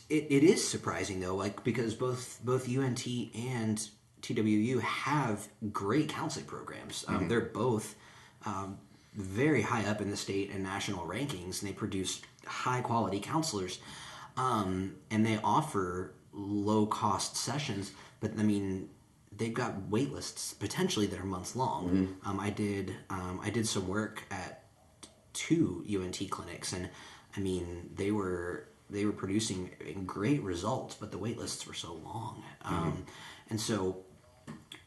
is surprising though, like because both UNT and TWU have great counseling programs. They're both very high up in the state and national rankings, and they produce high quality counselors, and they offer low cost sessions. But I mean, they've got wait lists potentially that are months long. I did some work at 2 UNT clinics, and I mean they were producing great results, but the wait lists were so long. And so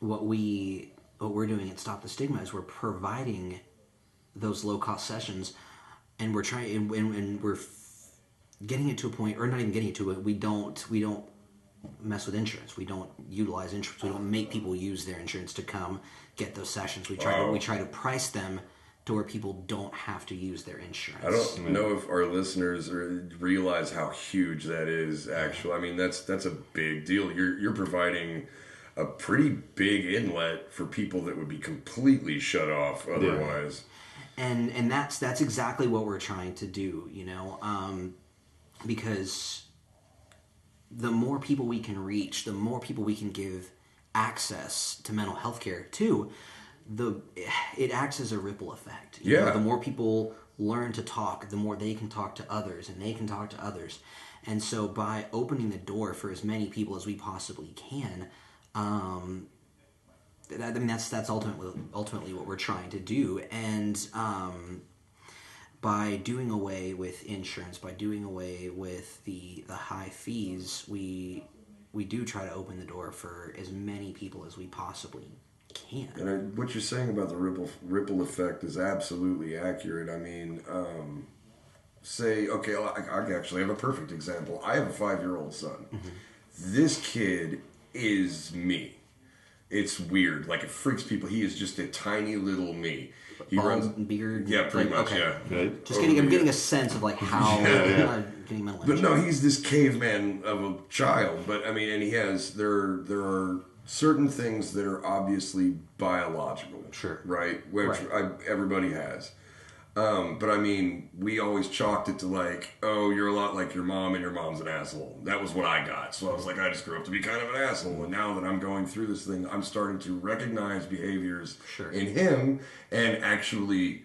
what we're doing at Stop the Stigma is we're providing those low-cost sessions, and we're trying, and we're getting it to a point, or not even getting it to it. We don't mess with insurance. We don't utilize insurance. We don't make people use their insurance to come get those sessions. We try to price them to where people don't have to use their insurance. I don't know if our listeners realize how huge that is. Actually, I mean that's a big deal. You're providing a pretty big inlet for people that would be completely shut off otherwise. And that's exactly what we're trying to do, you know, because the more people we can reach, the more people we can give access to mental health care to, it acts as a ripple effect. You know, the more people learn to talk, the more they can talk to others, and they can talk to others. And so by opening the door for as many people as we possibly can, I mean that's ultimately what we're trying to do. And by doing away with insurance, by doing away with the high fees, we do try to open the door for as many people as we possibly can. And what you're saying about the ripple effect is absolutely accurate. I mean, I actually have a perfect example. I have a 5-year-old son. Mm-hmm. This kid is me. It's weird. Like, it freaks people. He is just a tiny little me. He runs beard. Yeah, pretty much. Okay. Yeah. Right. Just I'm getting a sense of like how. Getting mental but no, he's this caveman of a child. But I mean, and he has there are certain things that are obviously biological. Sure. Right. Which everybody has. But I mean, we always chalked it to like, oh, you're a lot like your mom and your mom's an asshole. That was what I got. So I was like, I just grew up to be kind of an asshole. And now that I'm going through this thing, I'm starting to recognize behaviors in him and actually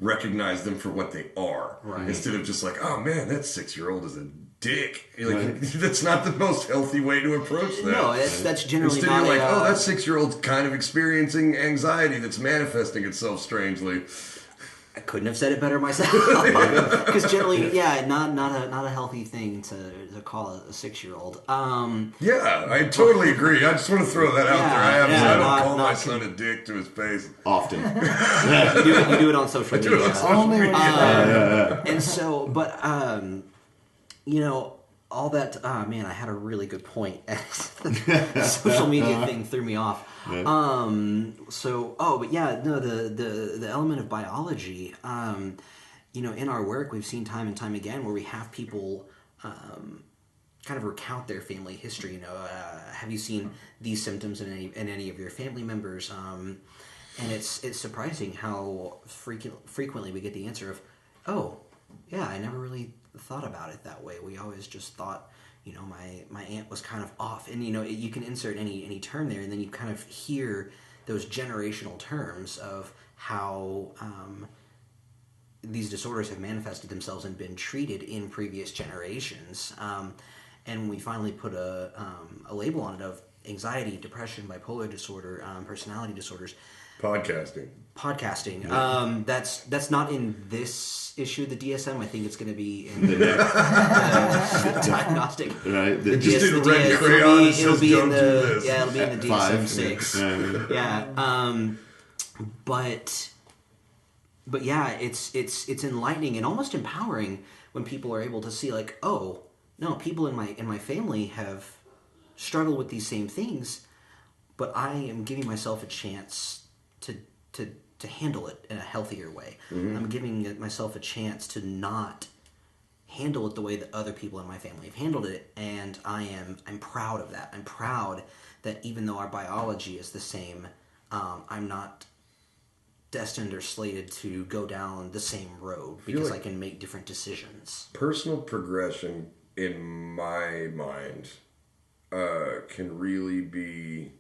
recognize them for what they are. Right. Instead of just like, oh man, that 6-year-old is a dick. Like, that's not the most healthy way to approach that. No, that's generally Instead not you're like, oh, that 6-year-old's kind of experiencing anxiety that's manifesting itself strangely. I couldn't have said it better myself. Because generally, not a healthy thing to call a 6-year-old. Yeah, I totally agree. I just want to throw that out there. I don't call my son a dick to his face often. You do it on social media. Only when you're and so, but you know, all that. Man, I had a really good point. The social media thing threw me off. Right. The element of biology, you know, in our work, we've seen time and time again where we have people, kind of recount their family history. You know, have you seen these symptoms in any of your family members? And it's surprising how frequently we get the answer of, oh, yeah, I never really thought about it that way. We always just thought, you know, my aunt was kind of off. And, you know, you can insert any term there, and then you kind of hear those generational terms of how these disorders have manifested themselves and been treated in previous generations. And we finally put a label on it of anxiety, depression, bipolar disorder, personality disorders. Podcasting. That's not in this issue of the DSM. I think it's going to be in the diagnostic. Right. Just in red crayon. It'll be in the DSM 6. Yeah. But yeah, it's enlightening and almost empowering when people are able to see, like, oh no, people in my family have struggled with these same things, but I am giving myself a chance to handle it in a healthier way. Mm-hmm. I'm giving myself a chance to not handle it the way that other people in my family have handled it, and I'm proud of that. I'm proud that even though our biology is the same, I'm not destined or slated to go down the same road because I can make different decisions. Personal progression, in my mind, can really be,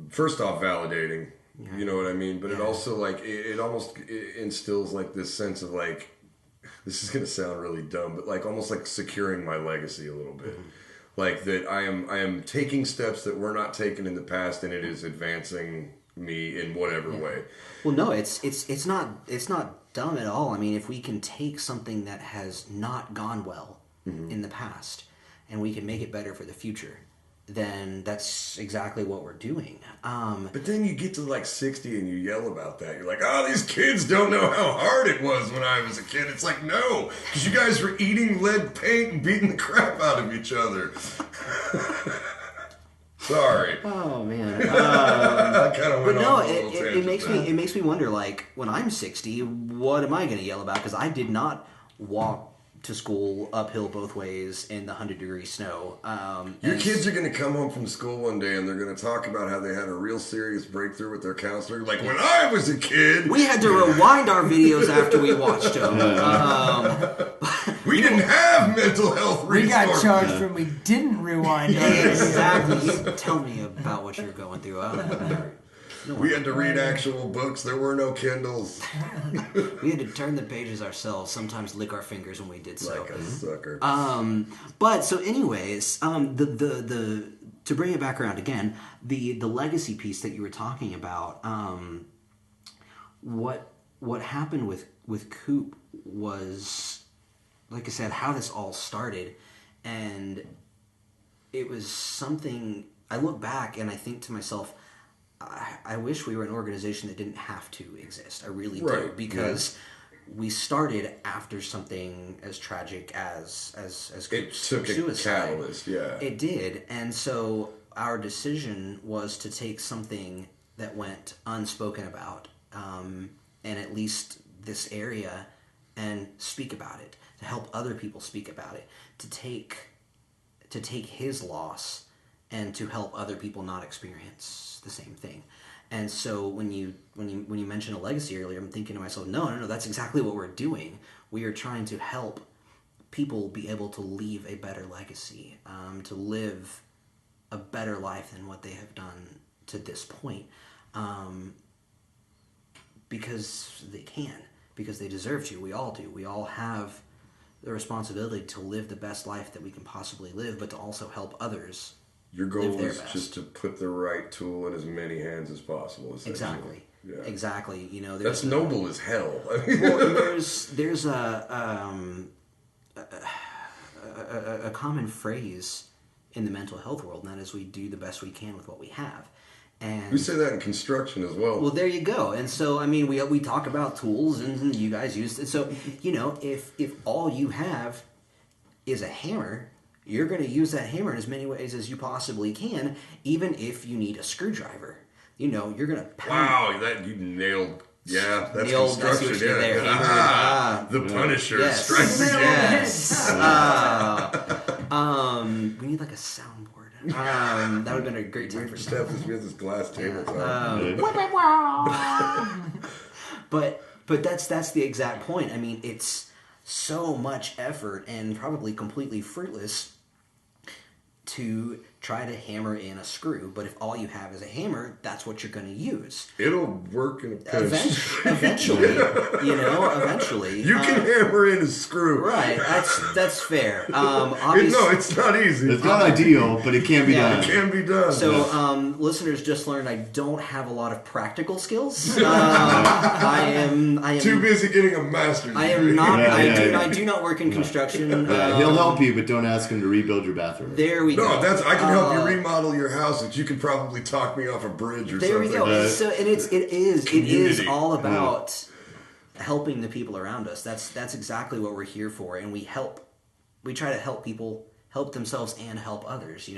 first off, validating. Yeah. You know what I mean? But it also, like, it almost instills, like, this sense of, like, this is going to sound really dumb, but, like, almost like securing my legacy a little bit. Mm-hmm. Like, that I am taking steps that were not taken in the past, and it is advancing me in whatever way. Well, no, it's not dumb at all. I mean, if we can take something that has not gone well in the past and we can make it better for the future, then that's exactly what we're doing. But then you get to like 60 and you yell about that. You're like, oh, these kids don't know how hard it was when I was a kid. It's like, no, because you guys were eating lead paint and beating the crap out of each other. Sorry. Oh man. I kind of went but off no, a little tangent. It makes me wonder. Like, when I'm 60, what am I going to yell about? Because I did not walk to school uphill both ways in the 100-degree snow. Your kids are going to come home from school one day and they're going to talk about how they had a real serious breakthrough with their counselor. Like, when I was a kid, we had to rewind our videos after we watched them. We didn't have mental health resources. We got charged when we didn't rewind our videos. Exactly. Tell me about what you're going through. We had to read actual books. There were no Kindles. We had to turn the pages ourselves, sometimes lick our fingers when we did so. Like a sucker. But so anyways, the to bring it back around again, the legacy piece that you were talking about, what happened with Coop was, like I said, how this all started, and it was something. I look back and I think to myself, I wish we were an organization that didn't have to exist. I really do, because we started after something as tragic as it took suicide. A catalyst. Yeah, it did, and so our decision was to take something that went unspoken about, and at least this area, and speak about it, to help other people speak about it, to take his loss and to help other people not experience the same thing. And so when you mentioned a legacy earlier, I'm thinking to myself, no, that's exactly what we're doing. We are trying to help people be able to leave a better legacy, to live a better life than what they have done to this point, because they can, because they deserve to. We all do. We all have the responsibility to live the best life that we can possibly live, but to also help others. Your goal is just to put the right tool in as many hands as possible. Exactly. Yeah. Exactly. You know, that's noble as hell. Well, there's a common phrase in the mental health world, and that is, we do the best we can with what we have. And we say that in construction as well. Well, there you go. And so, I mean, we talk about tools, and you guys use it. So, you know, if all you have is a hammer, you're going to use that hammer in as many ways as you possibly can, even if you need a screwdriver. You know, you're going to pound. Wow, that you nailed. Yeah, that's construction. That's there, the Punisher strikes again. Yes. We need like a soundboard. That would have been a great time for stuff. We have this glass tabletop. But that's the exact point. I mean, it's so much effort and probably completely fruitless to try to hammer in a screw. But if all you have is a hammer, that's what you're going to use. It'll work in a pinch. Eventually, eventually. You can hammer in a screw. Right, that's fair. No, it's not easy. It's not ideal, but it can be done. It can be done. So, listeners just learned I don't have a lot of practical skills. I am too busy getting a master's degree. I am not. I do not work in construction. He'll help you, but don't ask him to rebuild your bathroom. There we go. I can help you remodel your house, that you can probably talk me off a bridge or there something. There we go. So, and it is all about helping the people around us. That's exactly what we're here for, and we try to help people help themselves and help others,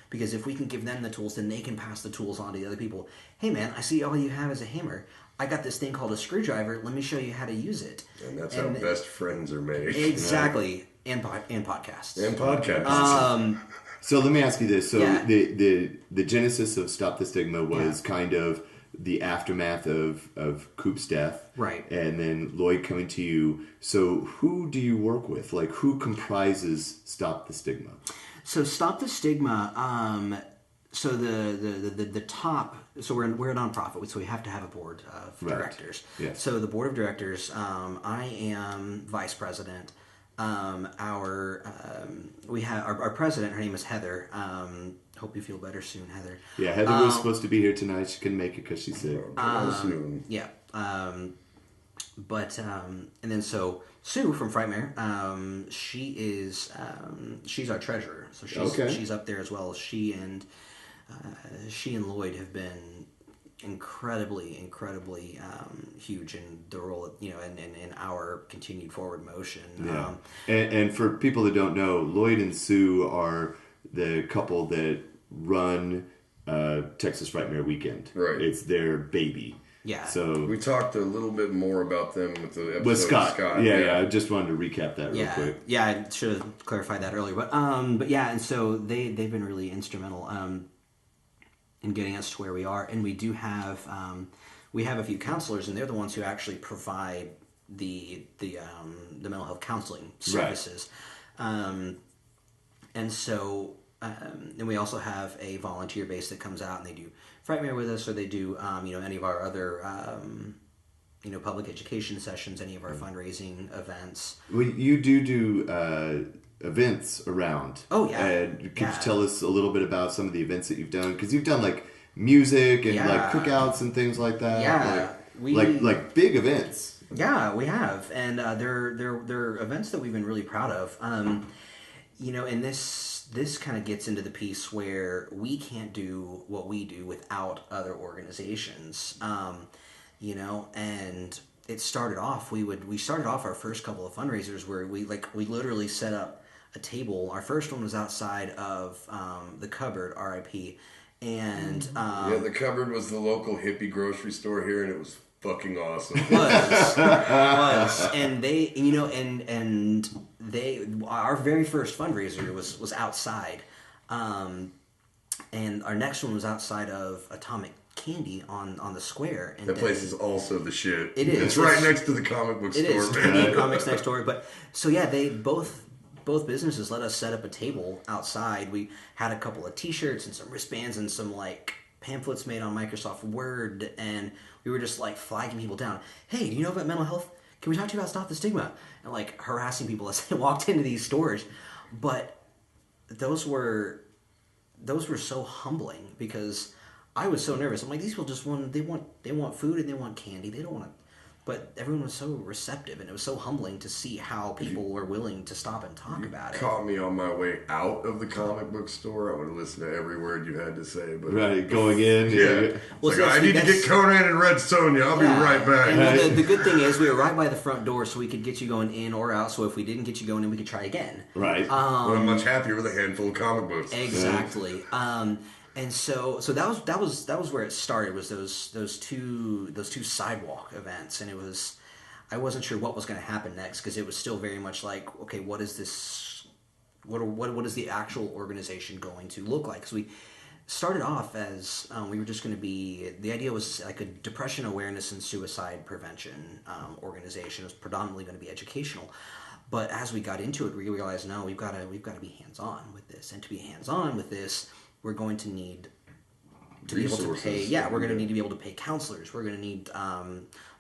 because if we can give them the tools, then they can pass the tools on to the other people. Hey man, I see all you have is a hammer. I got this thing called a screwdriver. Let me show you how to use it. And that's how best friends are made. Exactly. And podcasts. And podcasts. So let me ask you this. So the genesis of Stop the Stigma was kind of the aftermath of Coop's death. Right. And then Lloyd coming to you. So who do you work with? Like, who comprises Stop the Stigma? So Stop the Stigma, so the top, so we're a nonprofit, so we have to have a board of directors. Yes. So the board of directors, I am vice president. Our president, her name is Heather. Hope you feel better soon, Heather. Yeah, Heather was supposed to be here tonight. She couldn't make it because she's sick. Yeah. And then so Sue from Frightmare, she's our treasurer. So she's up there as well. She and Lloyd have been incredibly huge in the role, in our continued forward motion. Yeah. And for people that don't know, Lloyd and Sue are the couple that run Texas Frightmare Weekend. Right. It's their baby. Yeah. So we talked a little bit more about them with the episode with Scott. With Scott. Yeah. I just wanted to recap that real quick. Yeah, I should have clarified that earlier. But yeah, and so they've been really instrumental in getting us to where we are. And we do have we have a few counselors, and they're the ones who actually provide the mental health counseling services. Right. And so and we also have a volunteer base that comes out and they do Frightmare with us, or they do any of our other public education sessions, any of our fundraising events. Well, you do events around. Oh yeah. And could you tell us a little bit about some of the events that you've done? Because you've done like music and like cookouts and things like that. Yeah, like big events. Yeah, we have, and they're events that we've been really proud of. And this kind of gets into the piece where we can't do what we do without other organizations. And it started off. We started off our first couple of fundraisers where we literally set up a table. Our first one was outside of the Cupboard, RIP, and the Cupboard was the local hippie grocery store here, and it was fucking awesome. It was, and they, our very first fundraiser was outside, and our next one was outside of Atomic Candy on the square. And that place is also the shit. It is. It's right next to the comic book store. It is. Man. Comics next door. But so yeah, they both businesses let us set up a table outside. We had a couple of T-shirts and some wristbands and some like pamphlets made on Microsoft Word, and we were just like flagging people down. Hey, do you know about mental health? Can we talk to you about Stop the Stigma? And like harassing people as they walked into these stores. But those were so humbling because I was so nervous. I'm like, these people just want food and they want candy. They don't want to. But everyone was so receptive, and it was so humbling to see how people were willing to stop and talk about it. Caught me on my way out of the comic book store. I would have listened to every word you had to say. But right, going in. Yeah. Well, I need to get Conan and Red Sonja. I'll be right back. And the good thing is we were right by the front door, so we could get you going in or out. So if we didn't get you going in, we could try again. Right. I'm much happier with a handful of comic books. Exactly. And so that was where it started, was those two sidewalk events, and I wasn't sure what was going to happen next because it was still very much like, okay, what is this? What is the actual organization going to look like? Because we started off as we were just going to be. The idea was like a depression awareness and suicide prevention organization. It was predominantly going to be educational. But as we got into it, we realized, no, we've got to be hands-on with this, and to be hands-on with this, we're going to need to be able to pay. Yeah, we're going to need to be able to pay counselors. We're going to need a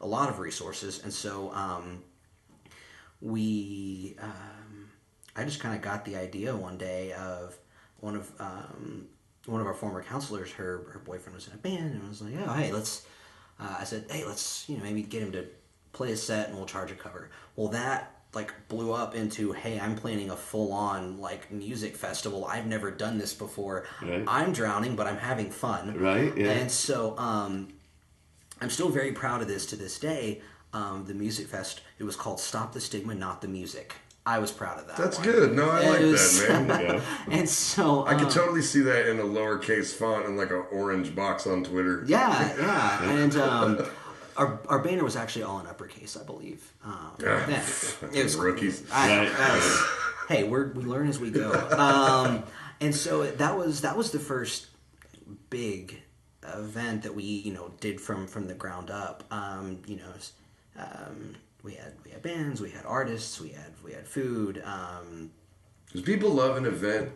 lot of resources, and so I just kind of got the idea one day of one of our former counselors. Her boyfriend was in a band, and I was like, "Oh, hey, let's." I said, "Hey, let's maybe get him to play a set, and we'll charge a cover." Well, that blew up into, "Hey, I'm planning a full-on music festival. I've never done this before. Right. I'm drowning, but I'm having fun." Right. Yeah. And so I'm still very proud of this to this day. The music fest, it was called "Stop the Stigma, Not the Music." I was proud of that. That's one. good. No, I like that, man. Yeah. And so I could totally see that in a lowercase font and an orange box on Twitter. Yeah. And our banner was actually all in uppercase, I believe. It was rookies. Hey, we learn as we go. And so that was the first big event that we did from the ground up. We had bands, we had artists, we had food. Because people love an event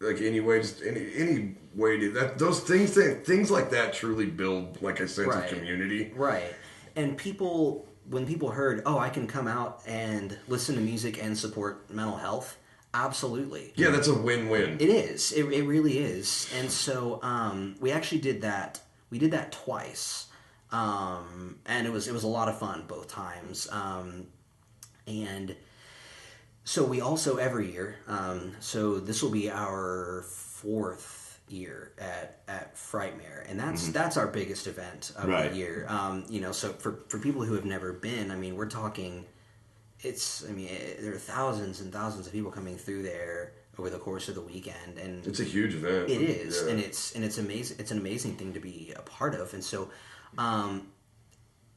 any way, just any way to those things like that truly build a sense of community. Right. And when people heard, "Oh, I can come out and listen to music and support mental health," absolutely. Yeah, that's a win-win. It is. It really is. And so we actually did that. We did that twice. And it was a lot of fun both times. And so we also every year, so this will be our 4th year at Frightmare, and that's our biggest event of the year. So for people who have never been, we're talking, there are thousands and thousands of people coming through there over the course of the weekend, and it's a huge event. It is, and it's amazing. It's an amazing thing to be a part of, and so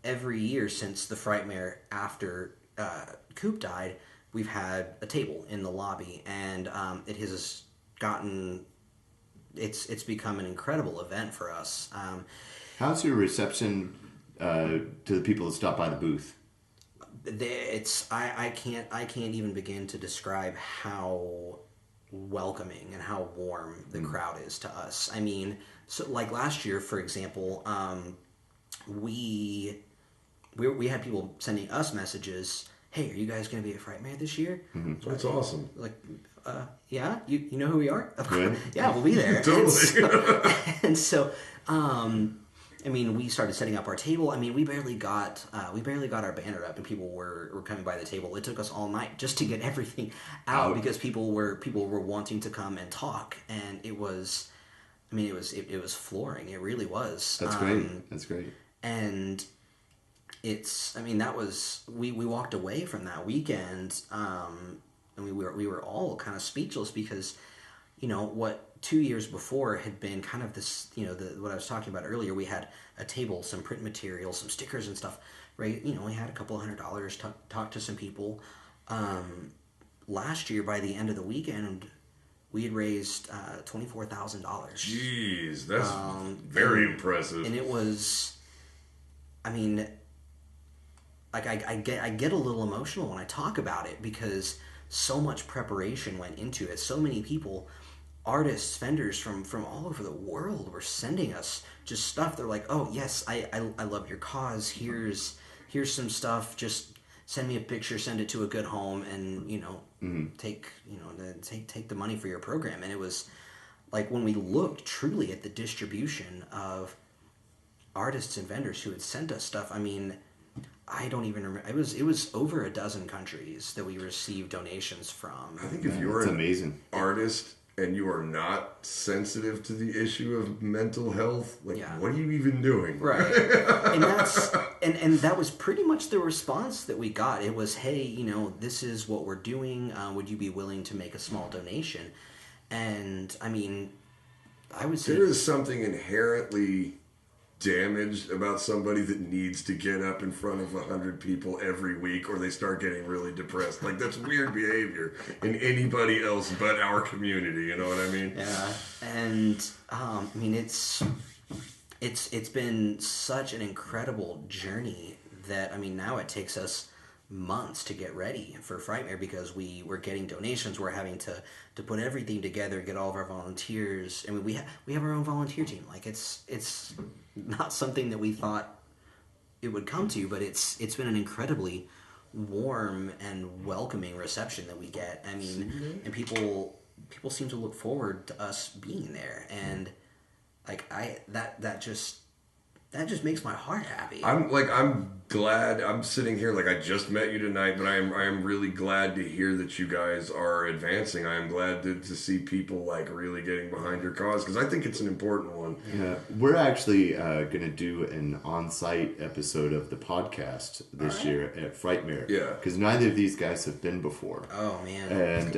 every year since the Frightmare after Coop died, we've had a table in the lobby, and it has gotten. It's become an incredible event for us. How's your reception to the people that stop by the booth? I can't even begin to describe how welcoming and how warm the crowd is to us. So last year, for example, we had people sending us messages. "Hey, are you guys going to be at Frightmare this year?" Mm-hmm. That's awesome. Yeah, you know who we are? Of course. Yeah. Yeah, we'll be there. Totally. And so, we started setting up our table. We barely got our banner up, and people were coming by the table. It took us all night just to get everything out because people were wanting to come and talk, and it was flooring. It really was. That's great. That's great. And that was we walked away from that weekend. And we were all kind of speechless because, what 2 years before had been kind of this, what I was talking about earlier. We had a table, some print material, some stickers and stuff, right? We had a couple $100 to talk to some people. Last year, by the end of the weekend, we had raised $24,000. Jeez, that's very impressive. And it was, I get a little emotional when I talk about it because so much preparation went into it. So many people, artists, vendors from all over the world were sending us just stuff. They're like, "Oh yes, I love your cause. Here's some stuff. Just send me a picture, send it to a good home, and take the money for your program." And it was when we looked truly at the distribution of artists and vendors who had sent us stuff. I don't even remember. It was over a dozen countries that we received donations from. I think if you're an artist and you are not sensitive to the issue of mental health, what are you even doing? Right. And that was pretty much the response that we got. It was, "Hey, this is what we're doing. Would you be willing to make a small donation?" And I would say there is something inherently damaged about somebody that needs to get up in front of 100 people every week or they start getting really depressed. That's weird behavior in anybody else but our community, you know what I mean? Yeah. And it's been such an incredible journey that now it takes us months to get ready for Frightmare because we were getting donations. We're having to put everything together and get all of our volunteers. I mean, we have our own volunteer team. Like it's not something that we thought it would come to, but it's been an incredibly warm and welcoming reception that we get. I mean, and people seem to look forward to us being there, and like that just makes my heart happy. I'm glad I'm sitting here. Like, I just met you tonight, but I am really glad to hear that you guys are advancing. I am glad to see people like really getting behind your cause, because I think it's an important one. Yeah, we're actually going to do an on-site episode of the podcast this year at Frightmare. Yeah, because neither of these guys have been before. Oh man! And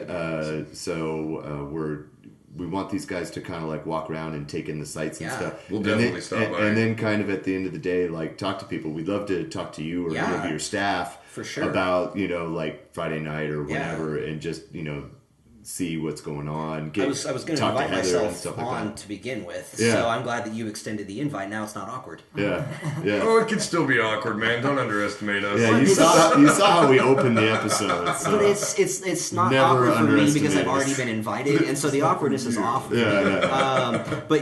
we want these guys to kind of like walk around and take in the sights and stuff. We'll definitely stop by. And then kind of at the end of the day, like talk to people. We'd love to talk to you or any of your staff for sure about, like Friday night or whatever, and just, see what's going on. I was going to invite myself on to begin with, so I'm glad that you extended the invite. Now it's not awkward. Yeah. Oh, it can still be awkward, man. Don't underestimate us. Yeah, you saw how we opened the episode. So. But it's not awkward for me because I've already been invited, and so the awkwardness is off. But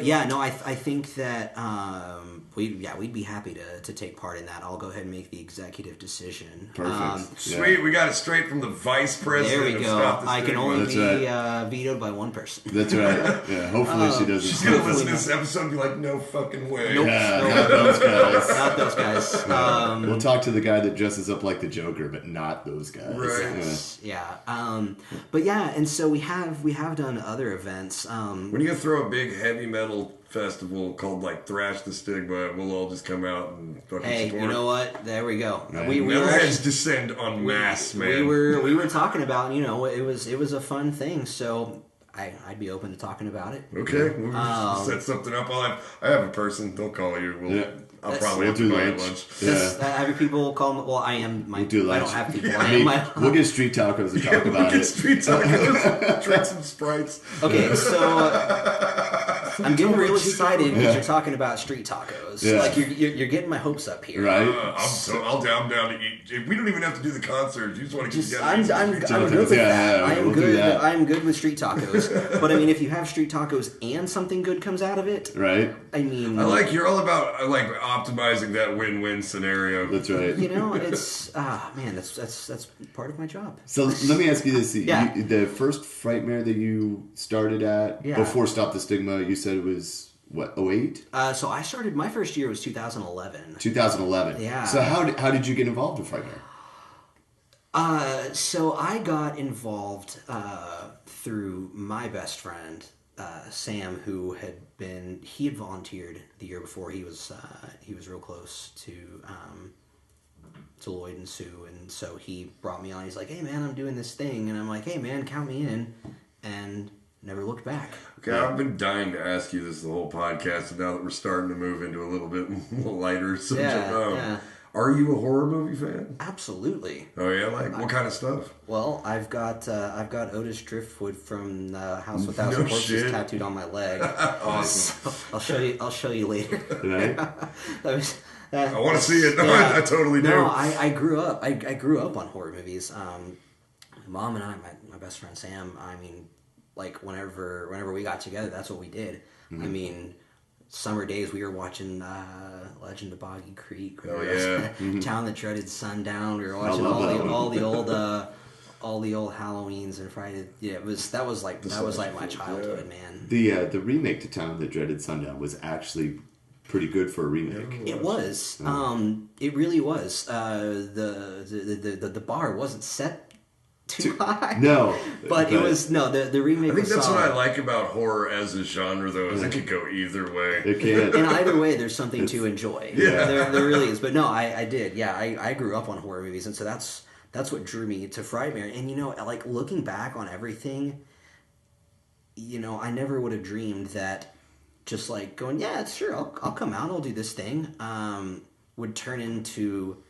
I think that we'd be happy to take part in that. I'll go ahead and make the executive decision. Perfect. Sweet, we got it straight from the vice president. There we go. I can only be vetoed by one person. That's right. Yeah, hopefully she doesn't. She's gonna listen to this episode and be like, "No fucking way." Nope. Not those guys. Not those guys. We'll talk to the guy that dresses up like the Joker, but not those guys. Right. Yeah. But yeah, and so we have done other events. When are you gonna throw a big heavy metal festival called like Thrash the Stigma? We'll all just come out and fucking support. You know what? There we go. Right. We Metalheads descend en masse, man. We were talking about, it was a fun thing, so I'd be open to talking about it. Okay, we'll set something up. I have a person. They'll call you. I'll probably have to buy lunch. Have your people call me? Well, I am. I don't have people. We'll get street tacos and talk about it. Street tacos. Drink some Sprites. Okay, so I'm getting real excited because you're talking about street tacos. Yeah. Like you're getting my hopes up here. Right? I'm down to eat. We don't even have to do the concert. You just want to get together. I'm good with that. I am good with street tacos. But I mean, if you have street tacos and something good comes out of it, right? I mean, you're all about optimizing that win-win scenario. That's right. It's man, that's part of my job. So let me ask you this: the first Frightmare that you started at before Stop the Stigma, you said it was what, 2008? So I started. My first year was 2011. 2011. Yeah. So how did you get involved with Frightmare? So I got involved through my best friend Sam, who had volunteered the year before. He was real close to Lloyd and Sue, and so he brought me on. He's like, "Hey man, I'm doing this thing," and I'm like, "Hey man, count me in," and never looked back. Okay, I've been dying to ask you this the whole podcast, and now that we're starting to move into a little bit lighter subject. Are you a horror movie fan? Absolutely. Oh yeah, what kind of stuff? Well, I've got Otis Driftwood from House with Thousand Corpses tattooed on my leg. Awesome. So I'll show you later. Right. I want to see it. Yeah. I totally do. No, I grew up. I grew up on horror movies. My mom and I, my best friend Sam. I mean, like whenever we got together, that's what we did. Mm-hmm. I mean, summer days we were watching Legend of Boggy Creek. Town That Dreaded Sundown. We were watching all the old Halloweens and Friday. Yeah, that was like my childhood, man. The remake to Town That Dreaded Sundown was actually pretty good for a remake. It was. It really was. The bar wasn't set too high. No. But it was the remake. I think that's what I like about horror as a genre, though, is it could go either way. It can. And either way, there's something to enjoy. Yeah. There really is. But no, I did. Yeah, I grew up on horror movies, and so that's what drew me to Frightmare. And like looking back on everything, I never would have dreamed that just like going, yeah, sure, I'll come out, I'll do this thing, would turn into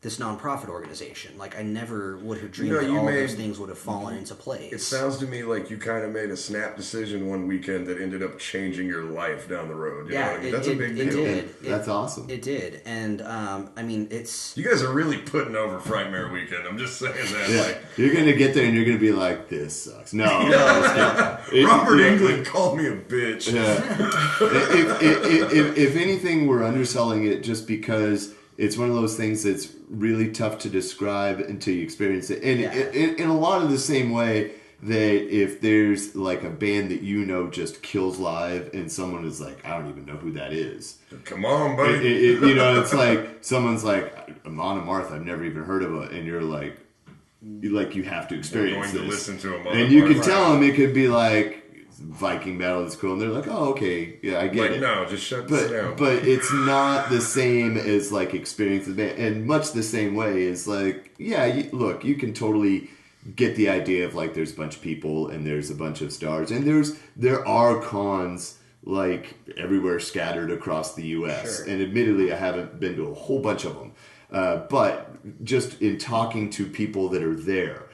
this nonprofit organization. Like, I never would have dreamed that all those things would have fallen into place. It sounds to me like you kind of made a snap decision one weekend that ended up changing your life down the road. You know what I mean? That's a big deal. Did. That's awesome. It did. And, I mean, it's... You guys are really putting over Frightmare Weekend. I'm just saying that. Yeah. Like, you're going to get there and you're going to be like, this sucks. No. Robert Englund called me a bitch. Yeah. If anything, we're underselling it just because it's one of those things that's really tough to describe until you experience it. And in a lot of the same way that if there's like a band that you know just kills live and someone is like, I don't even know who that is. Come on, buddy. You know, it's like someone's like, Amon Amarth, I've never even heard of it. And you're like you have to experience going this. To listen to them and you can tell them it could be like Viking metal is cool, and they're like, oh, okay, yeah, I get it. No, just shut this down. But it's not the same as like experience the band, and much the same way is like, yeah, look, you can totally get the idea of like there's a bunch of people and there's a bunch of stars, and there are cons like everywhere scattered across the U.S. Sure. And admittedly, I haven't been to a whole bunch of them, but just in talking to people that are there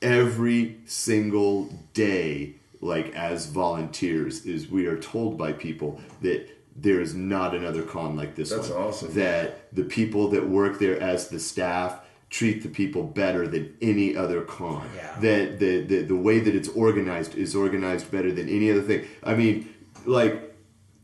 every single day. Like as volunteers, is we are told by people that there is not another con like this one. That's awesome. That the people that work there as the staff treat the people better than any other con. Yeah. That the way that it's organized is organized better than any other thing. I mean, like,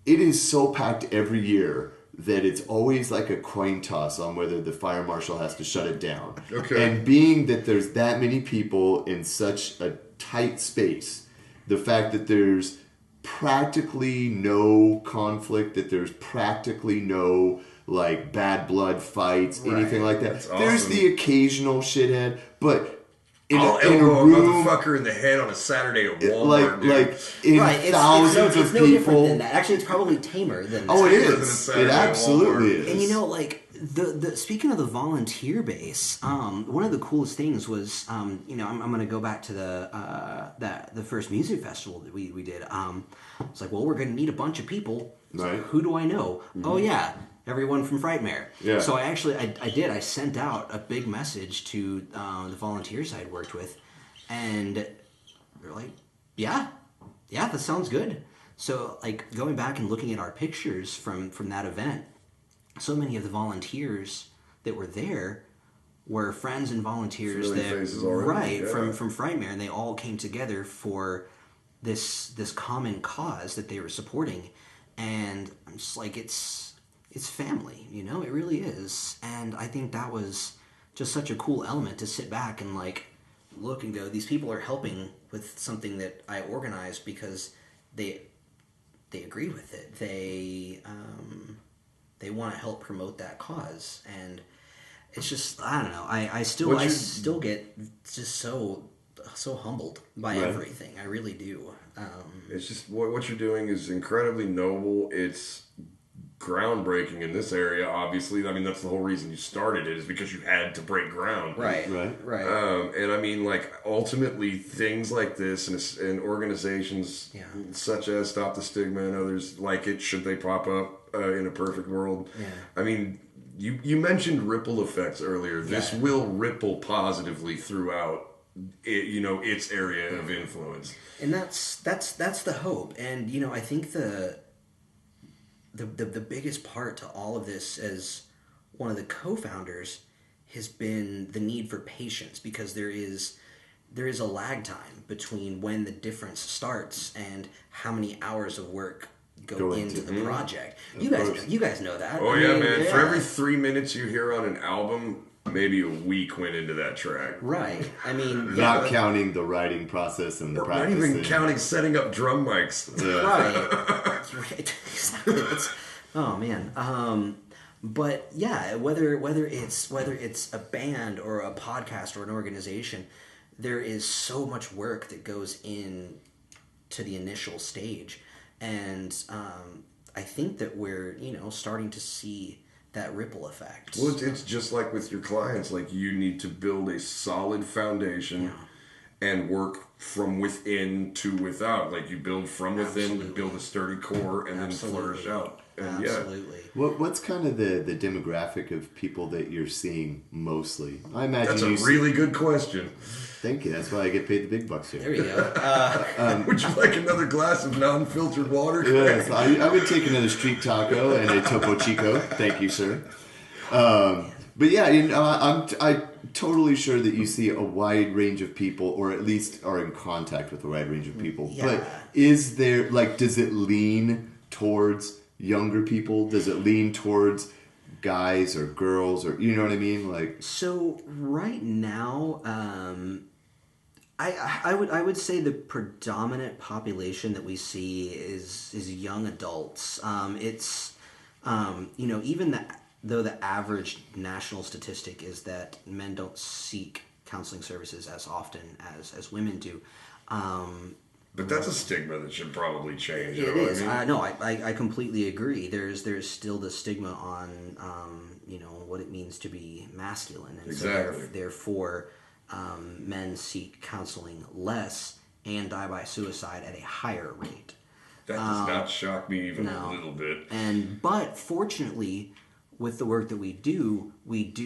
it is so packed every year that it's always like a coin toss on whether the fire marshal has to shut it down. Okay. And being that there's that many people in such a tight space, the fact that there's practically no conflict, that there's practically no like bad blood fights, anything like that. That's awesome. There's the occasional shithead, but I'll in a elbow a room, motherfucker in the head on a Saturday at Walmart. like in thousands it's of no different people. than that. Actually, it's probably tamer than that. Oh, it Tamer than a is. Saturday It at absolutely Walmart. is. And you know, like the speaking of the volunteer base, one of the coolest things was, you know, I'm going to go back to the first music festival that we did. It's like, well, we're going to need a bunch of people. It's Right. like, who do I know? Mm-hmm. Oh yeah, everyone from Frightmare. Yeah. So I sent out a big message to the volunteers I'd worked with, and they're like, yeah, that sounds good. So like going back and looking at our pictures from that event. So many of the volunteers that were there were friends and volunteers from Frightmare, and they all came together for this common cause that they were supporting. And I'm just like, it's family, you know, it really is. And I think that was just such a cool element to sit back and like look and go, these people are helping with something that I organized because they agreed with it. They want to help promote that cause, and it's just, I don't know. I still get just so humbled by everything. I really do. It's just what you're doing is incredibly noble. It's groundbreaking in this area. Obviously, I mean that's the whole reason you started it, is because you had to break ground. Right. And I mean, like, ultimately, things like this and organizations such as Stop the Stigma and others like it, should they pop up in a perfect world. Yeah. I mean, you mentioned ripple effects earlier. This will ripple positively throughout its area of influence. And that's the hope. And you know, I think the biggest part to all of this as one of the co-founders has been the need for patience, because there is a lag time between when the difference starts and how many hours of work go into the project. You guys know that. Oh, yeah, man. Yeah. For every 3 minutes you hear on an album, maybe a week went into that track. Right. I mean, not counting the writing process and the practicing. Not even counting setting up drum mics. Yeah. Right. Exactly. Oh man. But yeah, whether it's a band or a podcast or an organization, there is so much work that goes in to the initial stage. And I think that we're, starting to see that ripple effect. Well, it's just like with your clients. Like, you need to build a solid foundation and work from within to without. Like, you build from within, build a sturdy core, and then flourish out. And Absolutely. What's kind of the demographic of people that you're seeing mostly? I imagine that's a really good question. Thank you. That's why I get paid the big bucks here. There you go. Would you like another glass of non-filtered water? Yes, I would take another street taco and a Topo Chico. Thank you, sir. But yeah, I'm totally sure that you see a wide range of people, or at least are in contact with a wide range of people. Yeah. But is there, like, does it lean towards younger people? Does it lean towards guys or girls, or you know what I mean? Like, so right now, I would say the predominant population that we see is young adults. It's even though the average national statistic is that men don't seek counseling services as often as women do. But that's a stigma that should probably change. It is. I mean? I completely agree. There's still the stigma on what it means to be masculine, and exactly. So therefore, men seek counseling less and die by suicide at a higher rate. That does not shock me even a little bit. But fortunately, with the work that we do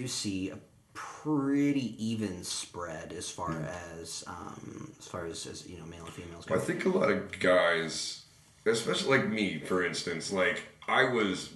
see a pretty even spread as far as male and females go. I think a lot of guys, especially like me, for instance, like I was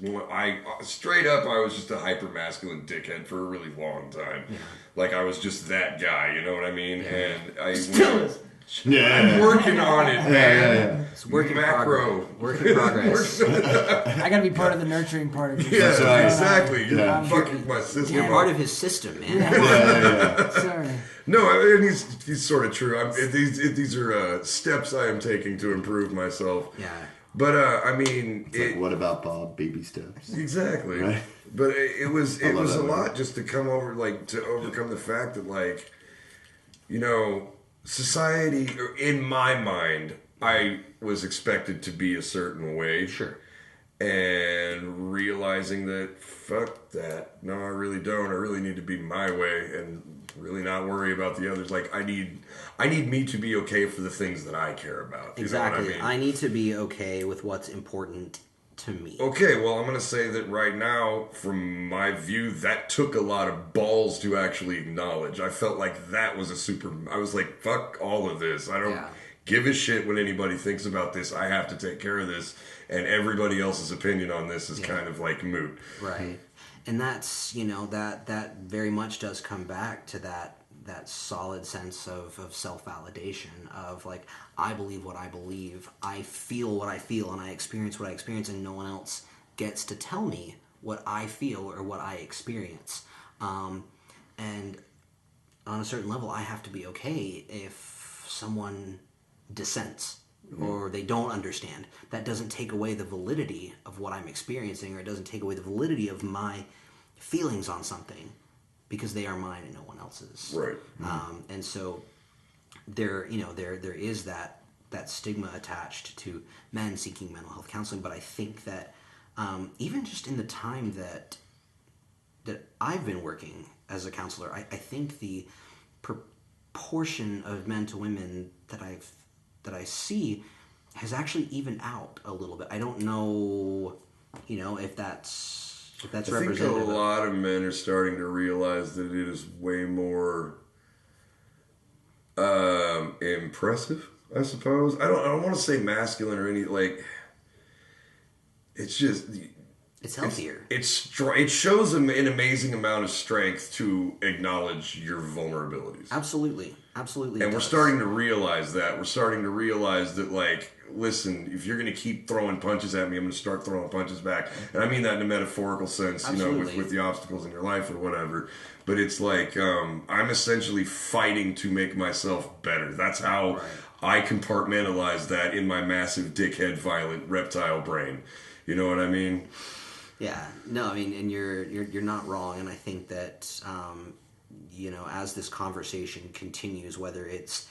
straight up, I was just a hyper masculine dickhead for a really long time. Yeah. Like I was just that guy, you know what I mean? Yeah. And I still is. Yeah, I'm working on it, man. It's work in progress. Work in progress. I got to be part of the nurturing part of this. Yeah, right. Exactly. You're fucking my system. You're part of his system, man. Yeah. Sorry. No, and he's sort of true. These are steps I am taking to improve myself. Yeah. But I mean, like, what about Bob? Baby steps. Exactly. Right? But it was a movie. lot just to come over, like, to overcome the fact that, like, society, in my mind, I was expected to be a certain way. Sure. And realizing that, fuck that. No, I really don't. I really need to be my way and really not worry about the others. Like, I need me to be okay for the things that I care about. Exactly. You know what I mean? I need to be okay with what's important to me. Okay, well, I'm going to say that right now, from my view, that took a lot of balls to actually acknowledge. I felt like that was I was like, fuck all of this. I don't give a shit what anybody thinks about this. I have to take care of this. And everybody else's opinion on this is kind of like moot. Right. And that's, that very much does come back to that solid sense of self-validation of, like, I believe what I believe, I feel what I feel, and I experience what I experience, and no one else gets to tell me what I feel or what I experience. And on a certain level, I have to be okay if someone dissents or they don't understand. That doesn't take away the validity of what I'm experiencing, or it doesn't take away the validity of my feelings on something, because they are mine and no one else's. Right. And so there is that stigma attached to men seeking mental health counseling. But I think that even just in the time that I've been working as a counselor, I think the proportion of men to women that I see has actually evened out a little bit. I don't know, if that's representative. I think a lot of men are starting to realize that it is way more impressive, I suppose. I don't want to say masculine or any, like, it's just, it's healthier. It shows an amazing amount of strength to acknowledge your vulnerabilities. Absolutely. And we're starting to realize that. We're starting to realize that, like, listen, if you're going to keep throwing punches at me, I'm going to start throwing punches back. And I mean that in a metaphorical sense, with the obstacles in your life or whatever. But it's like, I'm essentially fighting to make myself better. That's how I compartmentalize that in my massive dickhead violent reptile brain. You know what I mean? Yeah. No, I mean, and you're not wrong. And I think that, as this conversation continues, whether it's,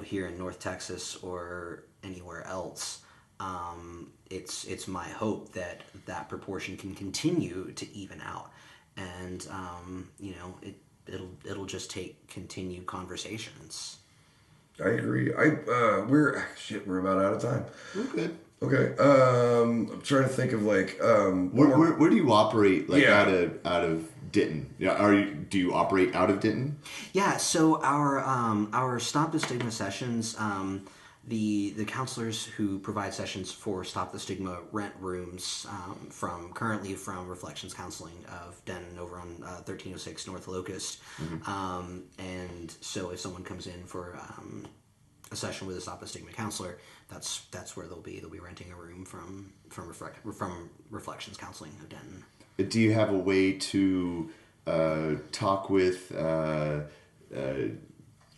here in North Texas or anywhere else, it's my hope that proportion can continue to even out, and it'll just take continued conversations. I agree. We're about out of time. We're good. Okay. I'm trying to think of like where do you operate Yeah. out of Denton? Yeah, do you operate out of Denton? Yeah, so our Stop the Stigma sessions, the counselors who provide sessions for Stop the Stigma rent rooms currently from Reflections Counseling of Denton over on 1306 North Locust. And so if someone comes in for a session with a Stop the Stigma counselor, that's where they'll be renting a room from Reflections Counseling of Denton. Do you have a way to talk with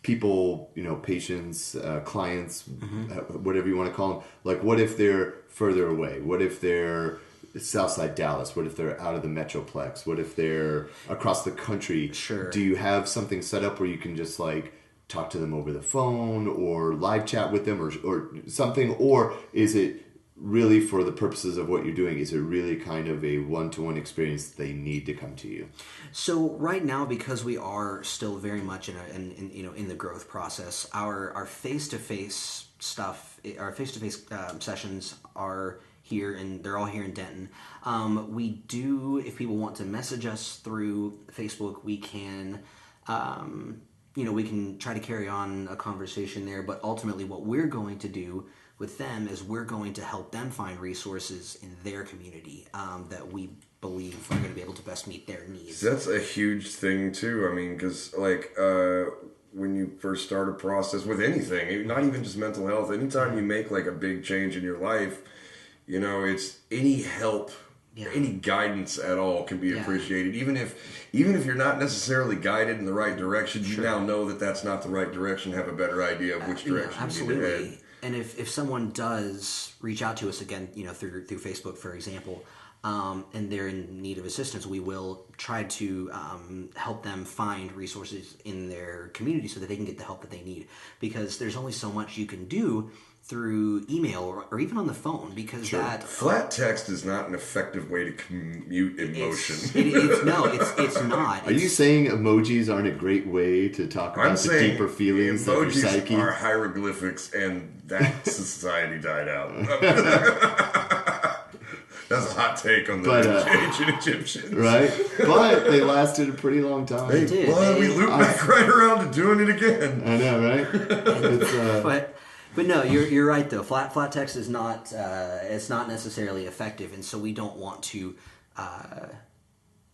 people, patients, clients, whatever you want to call them? Like, what if they're further away? What if they're Southside Dallas? What if they're out of the Metroplex? What if they're across the country? Sure. Do you have something set up where you can just like talk to them over the phone or live chat with them or something? Or is it really, for the purposes of what you're doing, is it really kind of a one-to-one experience that they need to come to you? So right now, because we are still very much in the growth process, our face-to-face stuff, our face-to-face sessions are here, and they're all here in Denton. We do, if people want to message us through Facebook, we can. We can try to carry on a conversation there, but ultimately what we're going to do with them is we're going to help them find resources in their community that we believe are going to be able to best meet their needs. That's a huge thing too. I mean, because when you first start a process with anything, not even just mental health, anytime you make like a big change in your life, it's any help. Yeah. Any guidance at all can be appreciated, even if you're not necessarily guided in the right direction. You now know that that's not the right direction. Have a better idea of which direction you need to head. And if someone does reach out to us again, through Facebook, for example, and they're in need of assistance, we will try to help them find resources in their community so that they can get the help that they need. Because there's only so much you can do through email or even on the phone, because that flat text is not an effective way to commute emotion. It's not. Are you saying emojis aren't a great way to talk about the deeper feelings of your psyche? Emojis are hieroglyphics, and that society died out. That's a hot take on the ancient Egyptians. Right? But they lasted a pretty long time. They did. Well, we loop back right around to doing it again. I know, right? But no, you're right though. Flat text is not it's not necessarily effective, and so we don't want to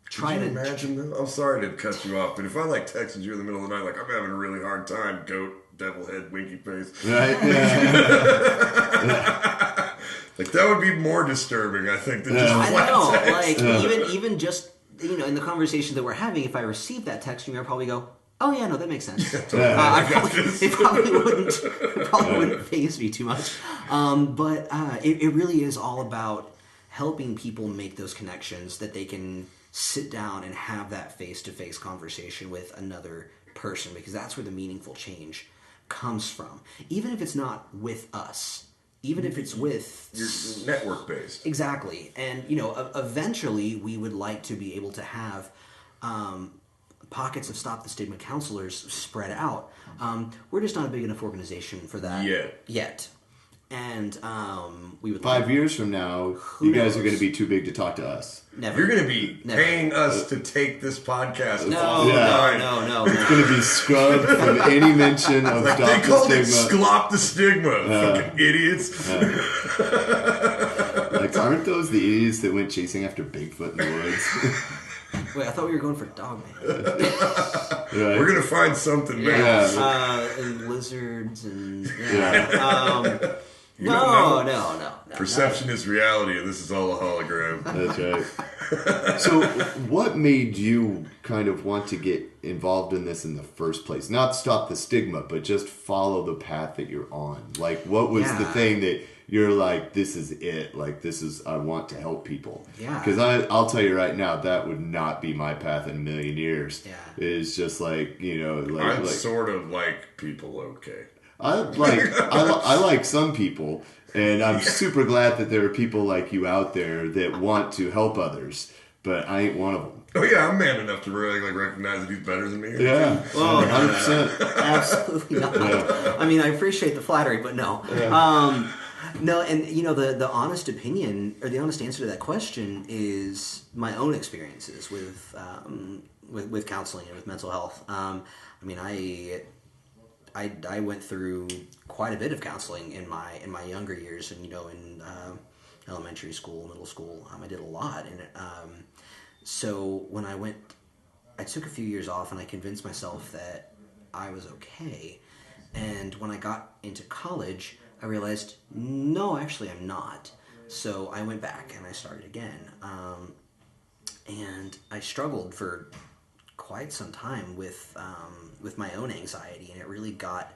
try to imagine. I'm sorry to cut you off, but if I texted you in the middle of the night, I'm having a really hard time, goat, devil head, winky face, right? That would be more disturbing, I think, than just flat text. Even just in the conversation that we're having, if I receive that text from you, I'll probably go, oh yeah, no, that makes sense. It probably wouldn't faze me too much. But it really is all about helping people make those connections that they can sit down and have that face-to-face conversation with another person, because that's where the meaningful change comes from. Even if it's not with us, even if it's with your network based. Exactly. And eventually we would like to be able to have pockets of Stop the Stigma counselors spread out. We're just not a big enough organization for that yet. And we would 5 years from now, you guys are going to be too big to talk to us. Never. You're going to be paying us to take this podcast. No. It's going to be scrubbed from any mention of Stop the Stigma. They called it Sklop the Stigma. Fucking idiots. Aren't those the idiots that went chasing after Bigfoot in the woods? Wait, I thought we were going for Dogman. Right. We're going to find something, man. And lizards and... No. Perception is reality, and this is all a hologram. That's right. So, what made you kind of want to get involved in this in the first place? Not Stop the Stigma, but just follow the path that you're on. What was the thing that you're like, this is it? I want to help people. Yeah. Because I'll tell you right now, that would not be my path in a million years. Yeah. It's just I'm sort of like people, okay. I like some people, and I'm super glad that there are people like you out there that want to help others, but I ain't one of them. Oh yeah, I'm man enough to really recognize that he's better than me. Yeah, 100%. Absolutely not. Yeah. I mean, I appreciate the flattery, but no. Yeah. No, and the honest opinion or the honest answer to that question is my own experiences with counseling and with mental health. I mean, I went through quite a bit of counseling in my younger years, and in elementary school, middle school, I did a lot. And so when I took a few years off, and I convinced myself that I was okay. And when I got into college, I realized, no, actually I'm not. So I went back and I started again. And I struggled for quite some time with my own anxiety, and it really got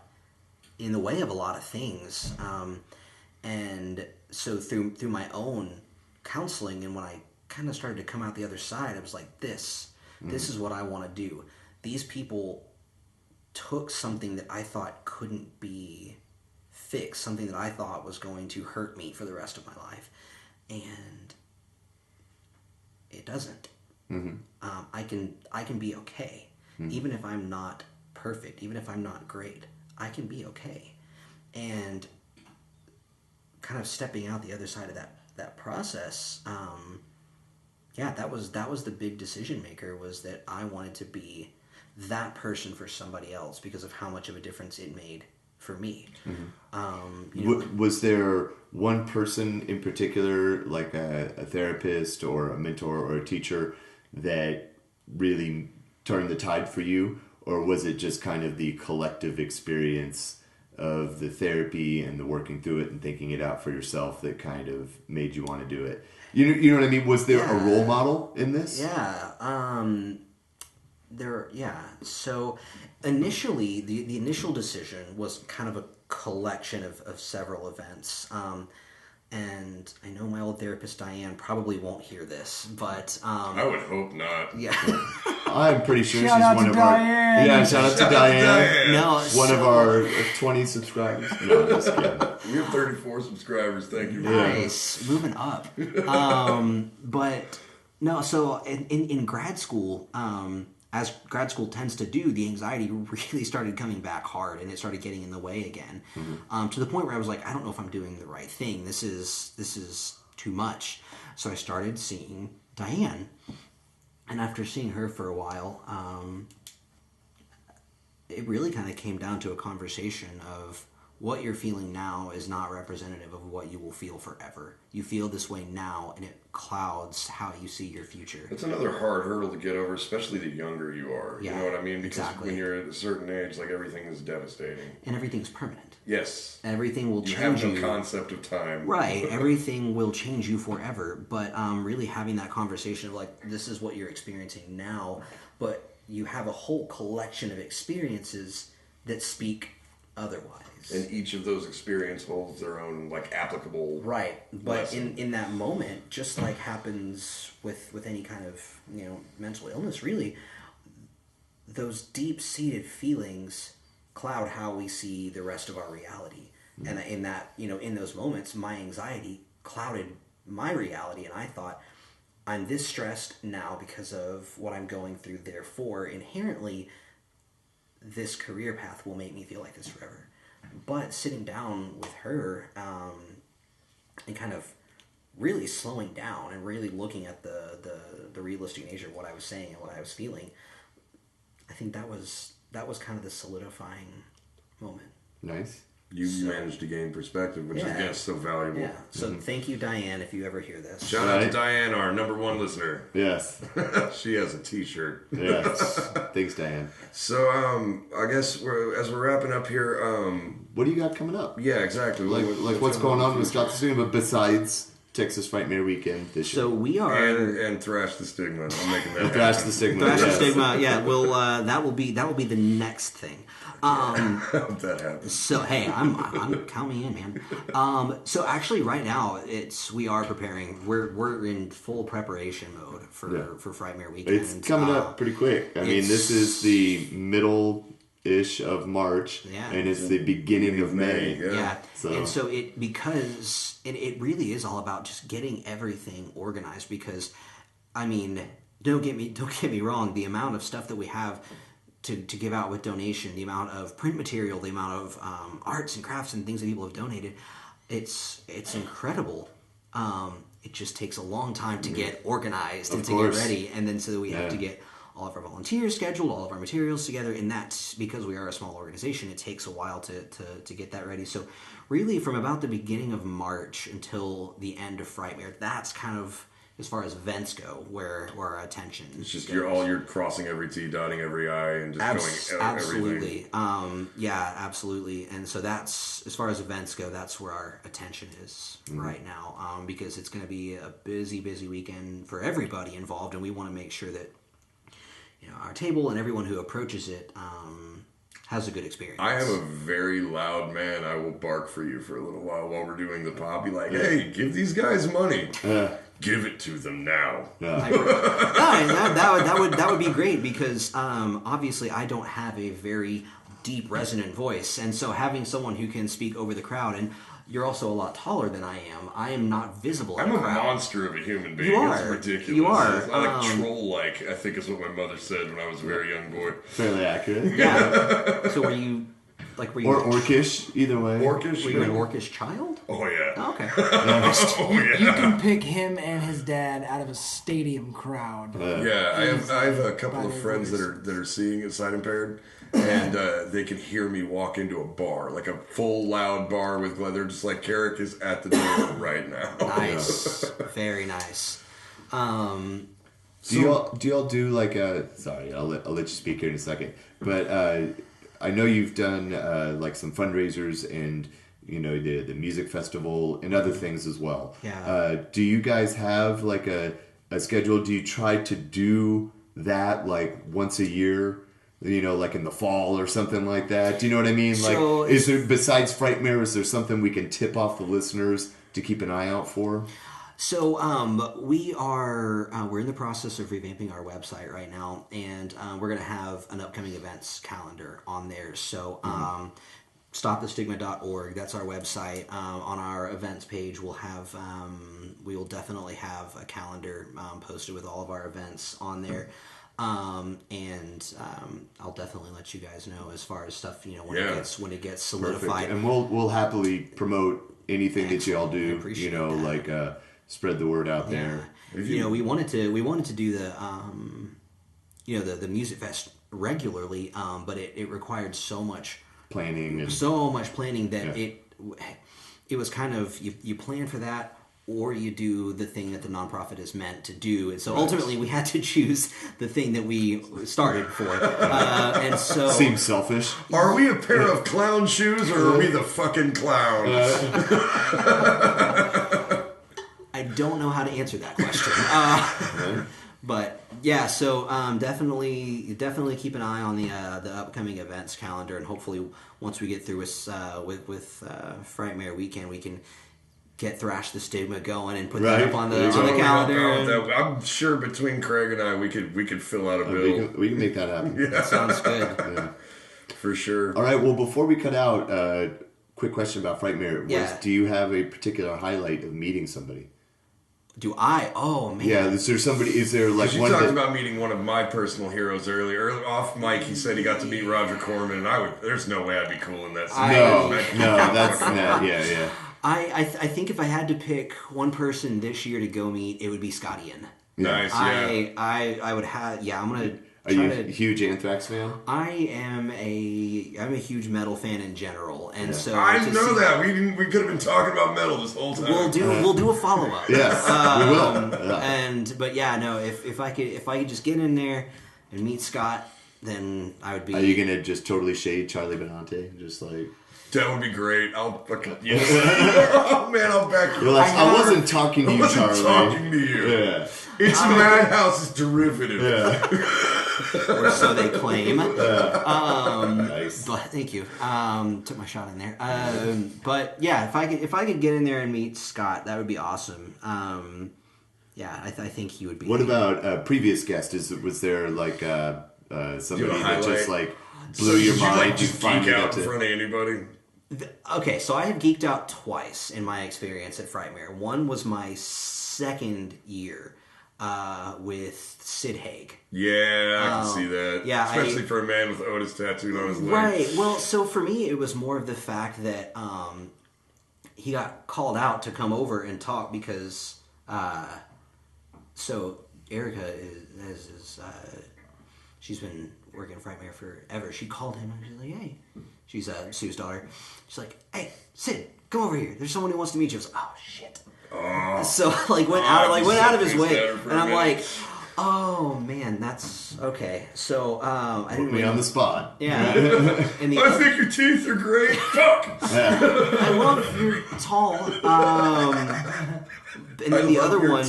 in the way of a lot of things. And so through my own counseling, and when I kind of started to come out the other side, I was like, this is what I want to do. These people took something that I thought couldn't be fixed, something that I thought was going to hurt me for the rest of my life, and it doesn't. I can be okay, even if I'm not perfect, even if I'm not great. I can be okay, and kind of stepping out the other side of that process. That was the big decision maker, was that I wanted to be that person for somebody else because of how much of a difference it made for me. Was there one person in particular, like a therapist or a mentor or a teacher, that really turned the tide for you? Or was it just kind of the collective experience of the therapy and the working through it and thinking it out for yourself that kind of made you want to do it? You know what I mean? Was there a role model in this? So initially, the initial decision was kind of a collection of several events. And I know my old therapist Diane probably won't hear this, but I would hope not. Yeah. I'm pretty sure Shout she's out one to of Diane. our... Yeah, shout out to Diane. No, One of our 20 subscribers. No, I'm just kidding. We have 34 subscribers. Thank you. Nice. Moving up. But no, so in grad school, as grad school tends to do, the anxiety really started coming back hard, and it started getting in the way again. To the point where I was like, I don't know if I'm doing the right thing. This is too much. So I started seeing Diane. And after seeing her for a while, it really kind of came down to a conversation of what you're feeling now is not representative of what you will feel forever. You feel this way now, and it clouds how you see your future. It's another hard hurdle to get over, especially the younger you are. Yeah, you know what I mean? Because exactly. when you're at a certain age, like, everything is devastating. And everything's permanent. Yes. Everything will change you. You have no concept of time. Right. Everything will change you forever. But really having that conversation of, like, this is what you're experiencing now, but you have a whole collection of experiences that speak otherwise. And each of those experiences holds their own, like, applicable right. But lesson. in that moment, just like happens with any kind of, mental illness, really, those deep-seated feelings cloud how we see the rest of our reality. And in that, in those moments, my anxiety clouded my reality, and I thought, I'm this stressed now because of what I'm going through, therefore, inherently, this career path will make me feel like this forever. But sitting down with her and kind of really slowing down and really looking at the realistic nature of what I was saying and what I was feeling, I think that was kind of the solidifying moment. Nice. You managed to gain perspective, which is, again, so valuable. Yeah. So thank you, Diane, if you ever hear this. Shout out to Diane, our #1 listener. Yes. She has a t-shirt. Yes. Thanks, Diane. So, I guess as we're wrapping up here... what do you got coming up? Yeah, exactly. What's going on with Scott the Stigma besides Texas Frightmare Weekend this year? So we are... And Thrash the Stigma. I'm making that Thrash the Stigma. Thrash the Stigma, yeah. We'll, that will be the next thing. I hope that happens. So hey, I'm count me in, man. So actually, right now we are preparing. We're in full preparation mode for Frightmare Weekend. It's coming up pretty quick. I mean, this is the middle-ish of March, and it's the beginning of May. Yeah. And so it really is all about just getting everything organized. Because, I mean, don't get me wrong. The amount of stuff that we have to give out with donation, the amount of print material, the amount of arts and crafts and things that people have donated, it's incredible. It just takes a long time to get organized and to get ready, and then so we have to get all of our volunteers scheduled, all of our materials together, and that's because we are a small organization. It takes a while to get that ready. So really, from about the beginning of March until the end of Frightmare, that's kind of, as far as events go, where our attention It's just goes. you're crossing every T, dotting every I, and just going absolutely. everything. Absolutely. And so that's, as far as events go, that's where our attention is right now, because it's going to be a busy weekend for everybody involved, and we want to make sure that our table and everyone who approaches it has a good experience. I am a very loud man. I will bark for you for a little while we're doing the pop. Be like, hey, give these guys money. Give it to them now. That would be great, because obviously I don't have a very deep, resonant voice, and so having someone who can speak over the crowd, and you're also a lot taller than I am not visible. I'm a monster of a human being. You are. It's ridiculous. You are. I like troll-like, I think is what my mother said when I was a very young boy. Fairly accurate. Yeah. So were you or orcish, either way. Orcish? Were you an orcish child? Oh, yeah. Oh, okay. Oh, yeah. You can pick him and his dad out of a stadium crowd. I have a couple of friends that are seeing and sight impaired, and they can hear me walk into a bar, like a full loud bar with leather, just like Carrick is at the door right now. Nice. Very nice. Do y'all do like a? Sorry, I'll let you speak here in a second. But I know you've done like some fundraisers and the music festival and other things as well. Yeah. Do you guys have like a schedule? Do you try to do that like once a year? Like in the fall or something like that. Do you know what I mean? So, like, is there, besides Frightmare, is there something we can tip off the listeners to keep an eye out for? So we're in the process of revamping our website right now, and we're going to have an upcoming events calendar on there. So stopthestigma.org, that's our website. On our events page, we will definitely have a calendar posted with all of our events on there. And I'll definitely let you guys know as far as stuff, when it gets solidified. Perfect. And we'll happily promote anything that y'all do. I appreciate that. Like spread the word out there. We wanted to do the the music fest regularly, but it required so much planning that it was kind of you plan for that, or you do the thing that the nonprofit is meant to do. And so ultimately we had to choose the thing that we started for. And so... Seems selfish. Are we a pair of clown shoes, or are we the fucking clowns? I don't know how to answer that question. But yeah, so definitely keep an eye on the upcoming events calendar, and hopefully once we get through with Frightmare Weekend, we can get Thrash the Stigma going and put that up on the calendar. I'm sure between Craig and I, we could fill out a bill. We can make that happen. Yeah. That sounds good. Yeah. For sure. All right. Well, before we cut out, quick question about Frightmare. Do you have a particular highlight of meeting somebody? Do I? Oh man. Yeah. Is there like you talked about meeting one of my personal heroes earlier. Off mic, he said he got to meet Roger Corman, and there's no way I'd be cool in that. That's not. Yeah. I think if I had to pick one person this year to go meet, it would be Scott Ian. Nice. Yeah. I would have. Yeah, I'm gonna. Are you a huge Anthrax fan? I'm a huge metal fan in general, and so I didn't know that. We could have been talking about metal this whole time. We'll do a follow up. Yes, we will. Yeah. If I could just get in there and meet Scott, then I would be. Are you gonna just totally shade Charlie Benante? Just like. That would be great. I'll fucking yes. Oh man, I'll back you. I wasn't talking to you, Charlie. I wasn't talking to you. Yeah. It's Madhouse's derivative. Yeah. Or so they claim. Nice. But thank you. Took my shot in there. But yeah, if I could get in there and meet Scott, that would be awesome. I think he would be. What about previous guest? Was there like somebody that just like blew your mind? Did you geek out in front of anybody? Okay, so I have geeked out twice in my experience at Frightmare. One was my second year with Sid Haig. Yeah, I can see that. Yeah, especially for a man with Otis tattooed on his leg. Right. Well, so for me, it was more of the fact that he got called out to come over and talk because so Erica is she's been working at Frightmare forever. She called him and she's like, hey, she's Sue's daughter. She's like, hey, Sid, come over here. There's someone who wants to meet you. I was like, oh shit. So went out of his way, and I'm like, oh man, that's okay. So I didn't put me on the spot. Yeah. And I think your teeth are great. Fuck. I love you're tall. And then the other one,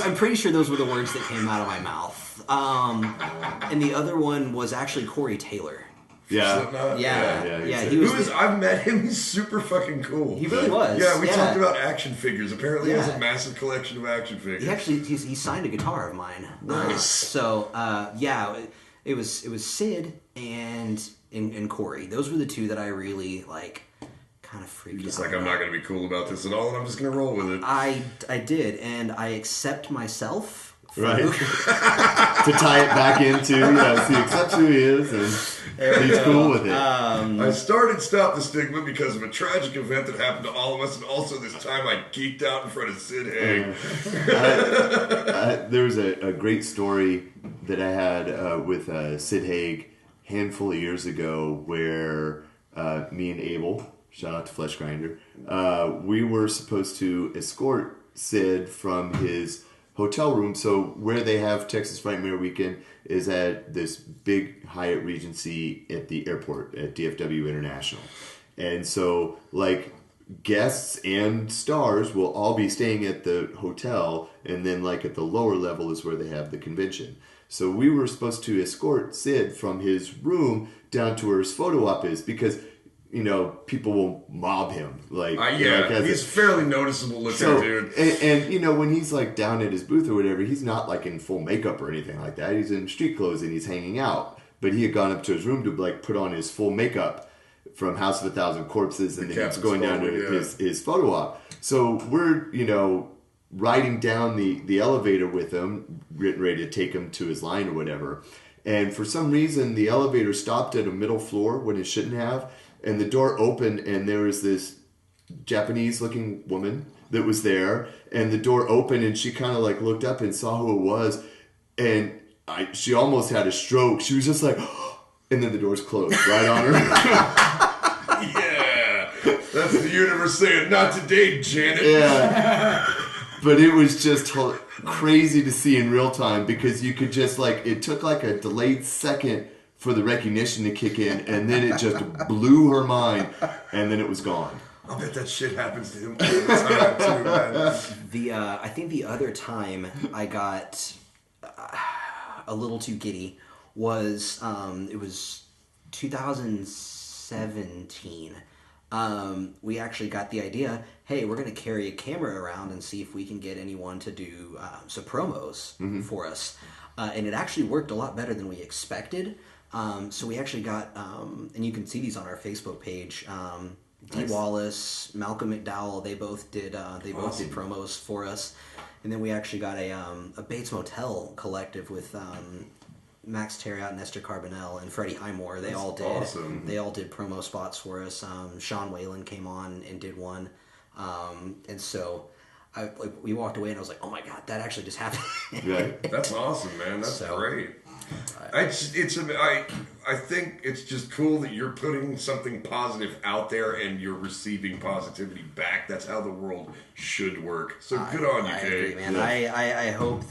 I'm pretty sure those were the words that came out of my mouth. And the other one was actually Corey Taylor. Yeah. He was. I've met him. He's super fucking cool. He really was. Yeah, we talked about action figures. Apparently, he has a massive collection of action figures. He actually he signed a guitar of mine. Nice. It was Sid and Corey. Those were the two that I really kind of freaked out. Just like, I'm not going to be cool about this at all, and I'm just going to roll with it. I did, and I accept myself. Right. To tie it back into, he accepts who he is, and he's cool with it. I started Stop the Stigma because of a tragic event that happened to all of us, and also this time I geeked out in front of Sid Haig. There was a great story that I had with Sid Haig a handful of years ago where me and Abel, shout out to Flesh Grinder, we were supposed to escort Sid from his hotel room. So where they have Texas Frightmare Weekend is at this big Hyatt Regency at the airport at DFW International. And so guests and stars will all be staying at the hotel, and then at the lower level is where they have the convention. So we were supposed to escort Sid from his room down to where his photo op is, because people will mob him. He's fairly noticeable looking, dude. And when he's down at his booth or whatever, he's not in full makeup or anything like that. He's in street clothes and he's hanging out. But he had gone up to his room to put on his full makeup from House of a Thousand Corpses, and then he's going down to his photo op. So we're riding down the elevator with him, getting ready to take him to his line or whatever. And for some reason, the elevator stopped at a middle floor when it shouldn't have. And the door opened, and there was this Japanese-looking woman that was there. And the door opened, and she kind of looked up and saw who it was. And she almost had a stroke. She was just like, and then the doors closed right on her. Yeah, that's the universe saying, not today, Janet. Yeah. But it was just crazy to see in real time, because you could just it took a delayed second for the recognition to kick in, and then it just blew her mind, and then it was gone. I bet that shit happens to him all the time too, man. I think the other time I got a little too giddy was it was 2017. We actually got the idea, hey, we're going to carry a camera around and see if we can get anyone to do some promos for us. And it actually worked a lot better than we expected. So we actually got, and you can see these on our Facebook page. Dee Wallace, Malcolm McDowell, they both did promos for us. And then we actually got a Bates Motel collective with Max Terriot, Nestor Carbonell, and Freddie Highmore. They all did promo spots for us. Sean Whalen came on and did one. And so we walked away and I was like, oh my God, that actually just happened. Right. That's awesome, man. That's great. I think it's just cool that you're putting something positive out there and you're receiving positivity back. That's how the world should work. So good on you, Kade. I agree, man. Yeah. I hope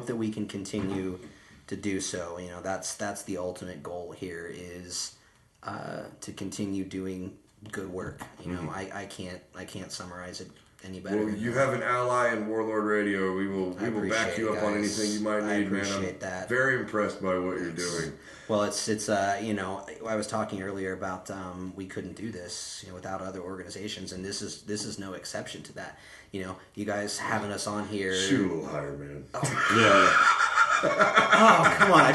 that we can continue to do so. That's the ultimate goal here is to continue doing good work. I can't summarize it any better. Well, you have an ally in Warlord Radio. We will back you up on anything you might need, man. I'm very impressed by what you're doing. Well, it's I was talking earlier about we couldn't do this without other organizations, and this is no exception to that. You guys having us on here. Shoot a little higher, man. Yeah. Oh, come on! I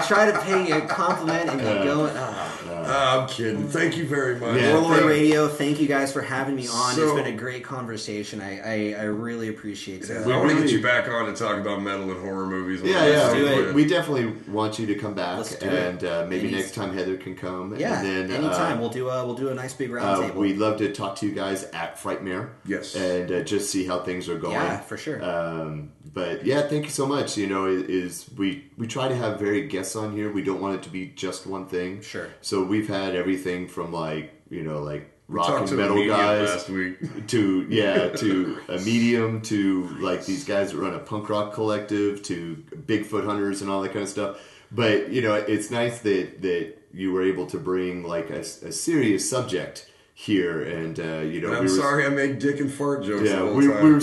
try to pay you a compliment and keep going. Oh. I'm kidding. Thank you very much. Yeah. Warlord Radio, thank you guys for having me on. So- It's been a great conversation. I really appreciate it. I want to get you back on to talk about metal and horror movies. We definitely want you to come back, Let's do and maybe Any- next time Heather can come. Yeah, and then, anytime. We'll do a nice big round table. We'd love to talk to you guys at Frightmare. Yes. And just see how things are going. Yeah, for sure. But yeah, thank you so much. You know, we try to have varied guests on here. We don't want it to be just one thing. Sure. So we've had everything from like rock Talked and to metal a medium guys last week. to a medium, to like these guys that run a punk rock collective, to Bigfoot hunters and all that kind of stuff. But it's nice that you were able to bring like a serious subject here, and I'm sorry I made dick and fart jokes. yeah, the whole we time.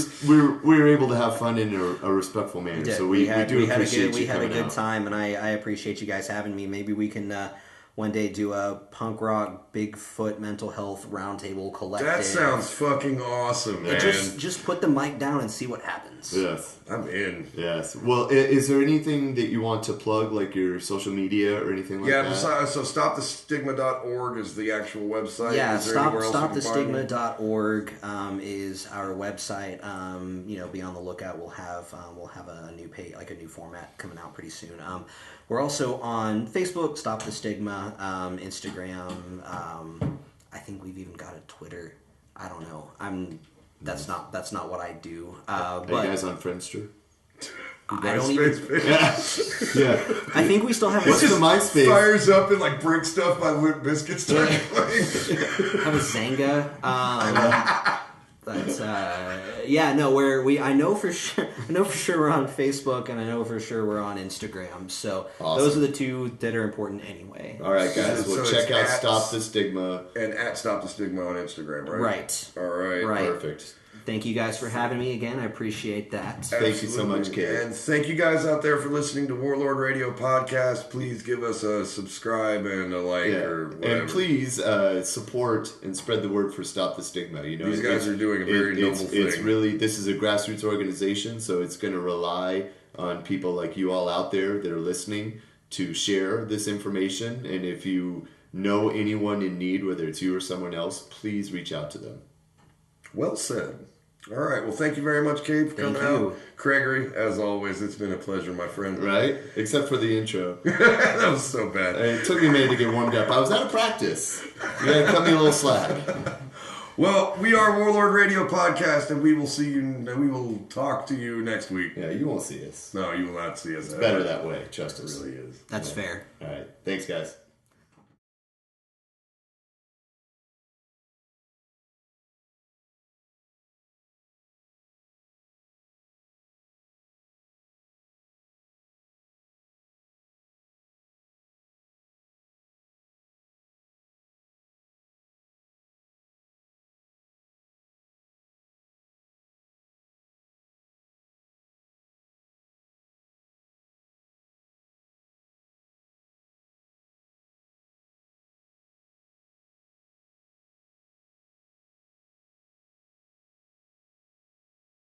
were able to have fun in a respectful manner. So we do appreciate you coming out. We had a good time, and I appreciate you guys having me. Maybe we can one day do a punk rock Bigfoot mental health roundtable collective. That sounds fucking awesome, man. Just put the mic down and see what happens. Yes, I'm in. yes. Well, is there anything that you want to plug, like your social media or anything like that? Yeah, so stopthestigma.org is the actual website. Yeah, Is there anywhere else we can find it? stopthestigma.org is our website. Be on the lookout. We'll have a new page, like a new format coming out pretty soon. We're also on Facebook, Stop the Stigma, Instagram. I think we've even got a Twitter. I don't know. That's not what I do. Are But you guys on Friendster? I don't even. Yeah. I think we still have. What's the MySpace? Fires up and like break stuff by Limp Bizkit start playing. Have a Zanga. But I know for sure we're on Facebook, and I know for sure we're on Instagram. So Awesome. Those are the two that are important anyway. All right, guys. So Well, it's check out at- Stop the Stigma. And at Stop the Stigma on Instagram, right? Right. All right. Right. Perfect. Thank you guys for having me again. I appreciate that. Thank you so much, Absolutely. Kade. And thank you guys out there for listening to Warlord Radio Podcast. Please give us a subscribe and a like or whatever. And please support and spread the word for Stop the Stigma. These guys are doing a very noble thing. It's really, this is a grassroots organization, so it's going to rely on people like you all out there that are listening to share this information. And if you know anyone in need, whether it's you or someone else, please reach out to them. Well said. All right. Well, thank you very much, Kade, for Thank coming you. out. Gregory, as always, it's been a pleasure, my friend. Right? Except for the intro. That was so bad. It took me a minute to get warmed up. I was out of practice. You gotta cut me a little slack. Well, we are Warlord Radio Podcast, and we will see you. We will talk to you next week. Yeah, you won't see us. No, you will not see us. It's better that way. Trust us. It really is. That's fair. All right. Thanks, guys.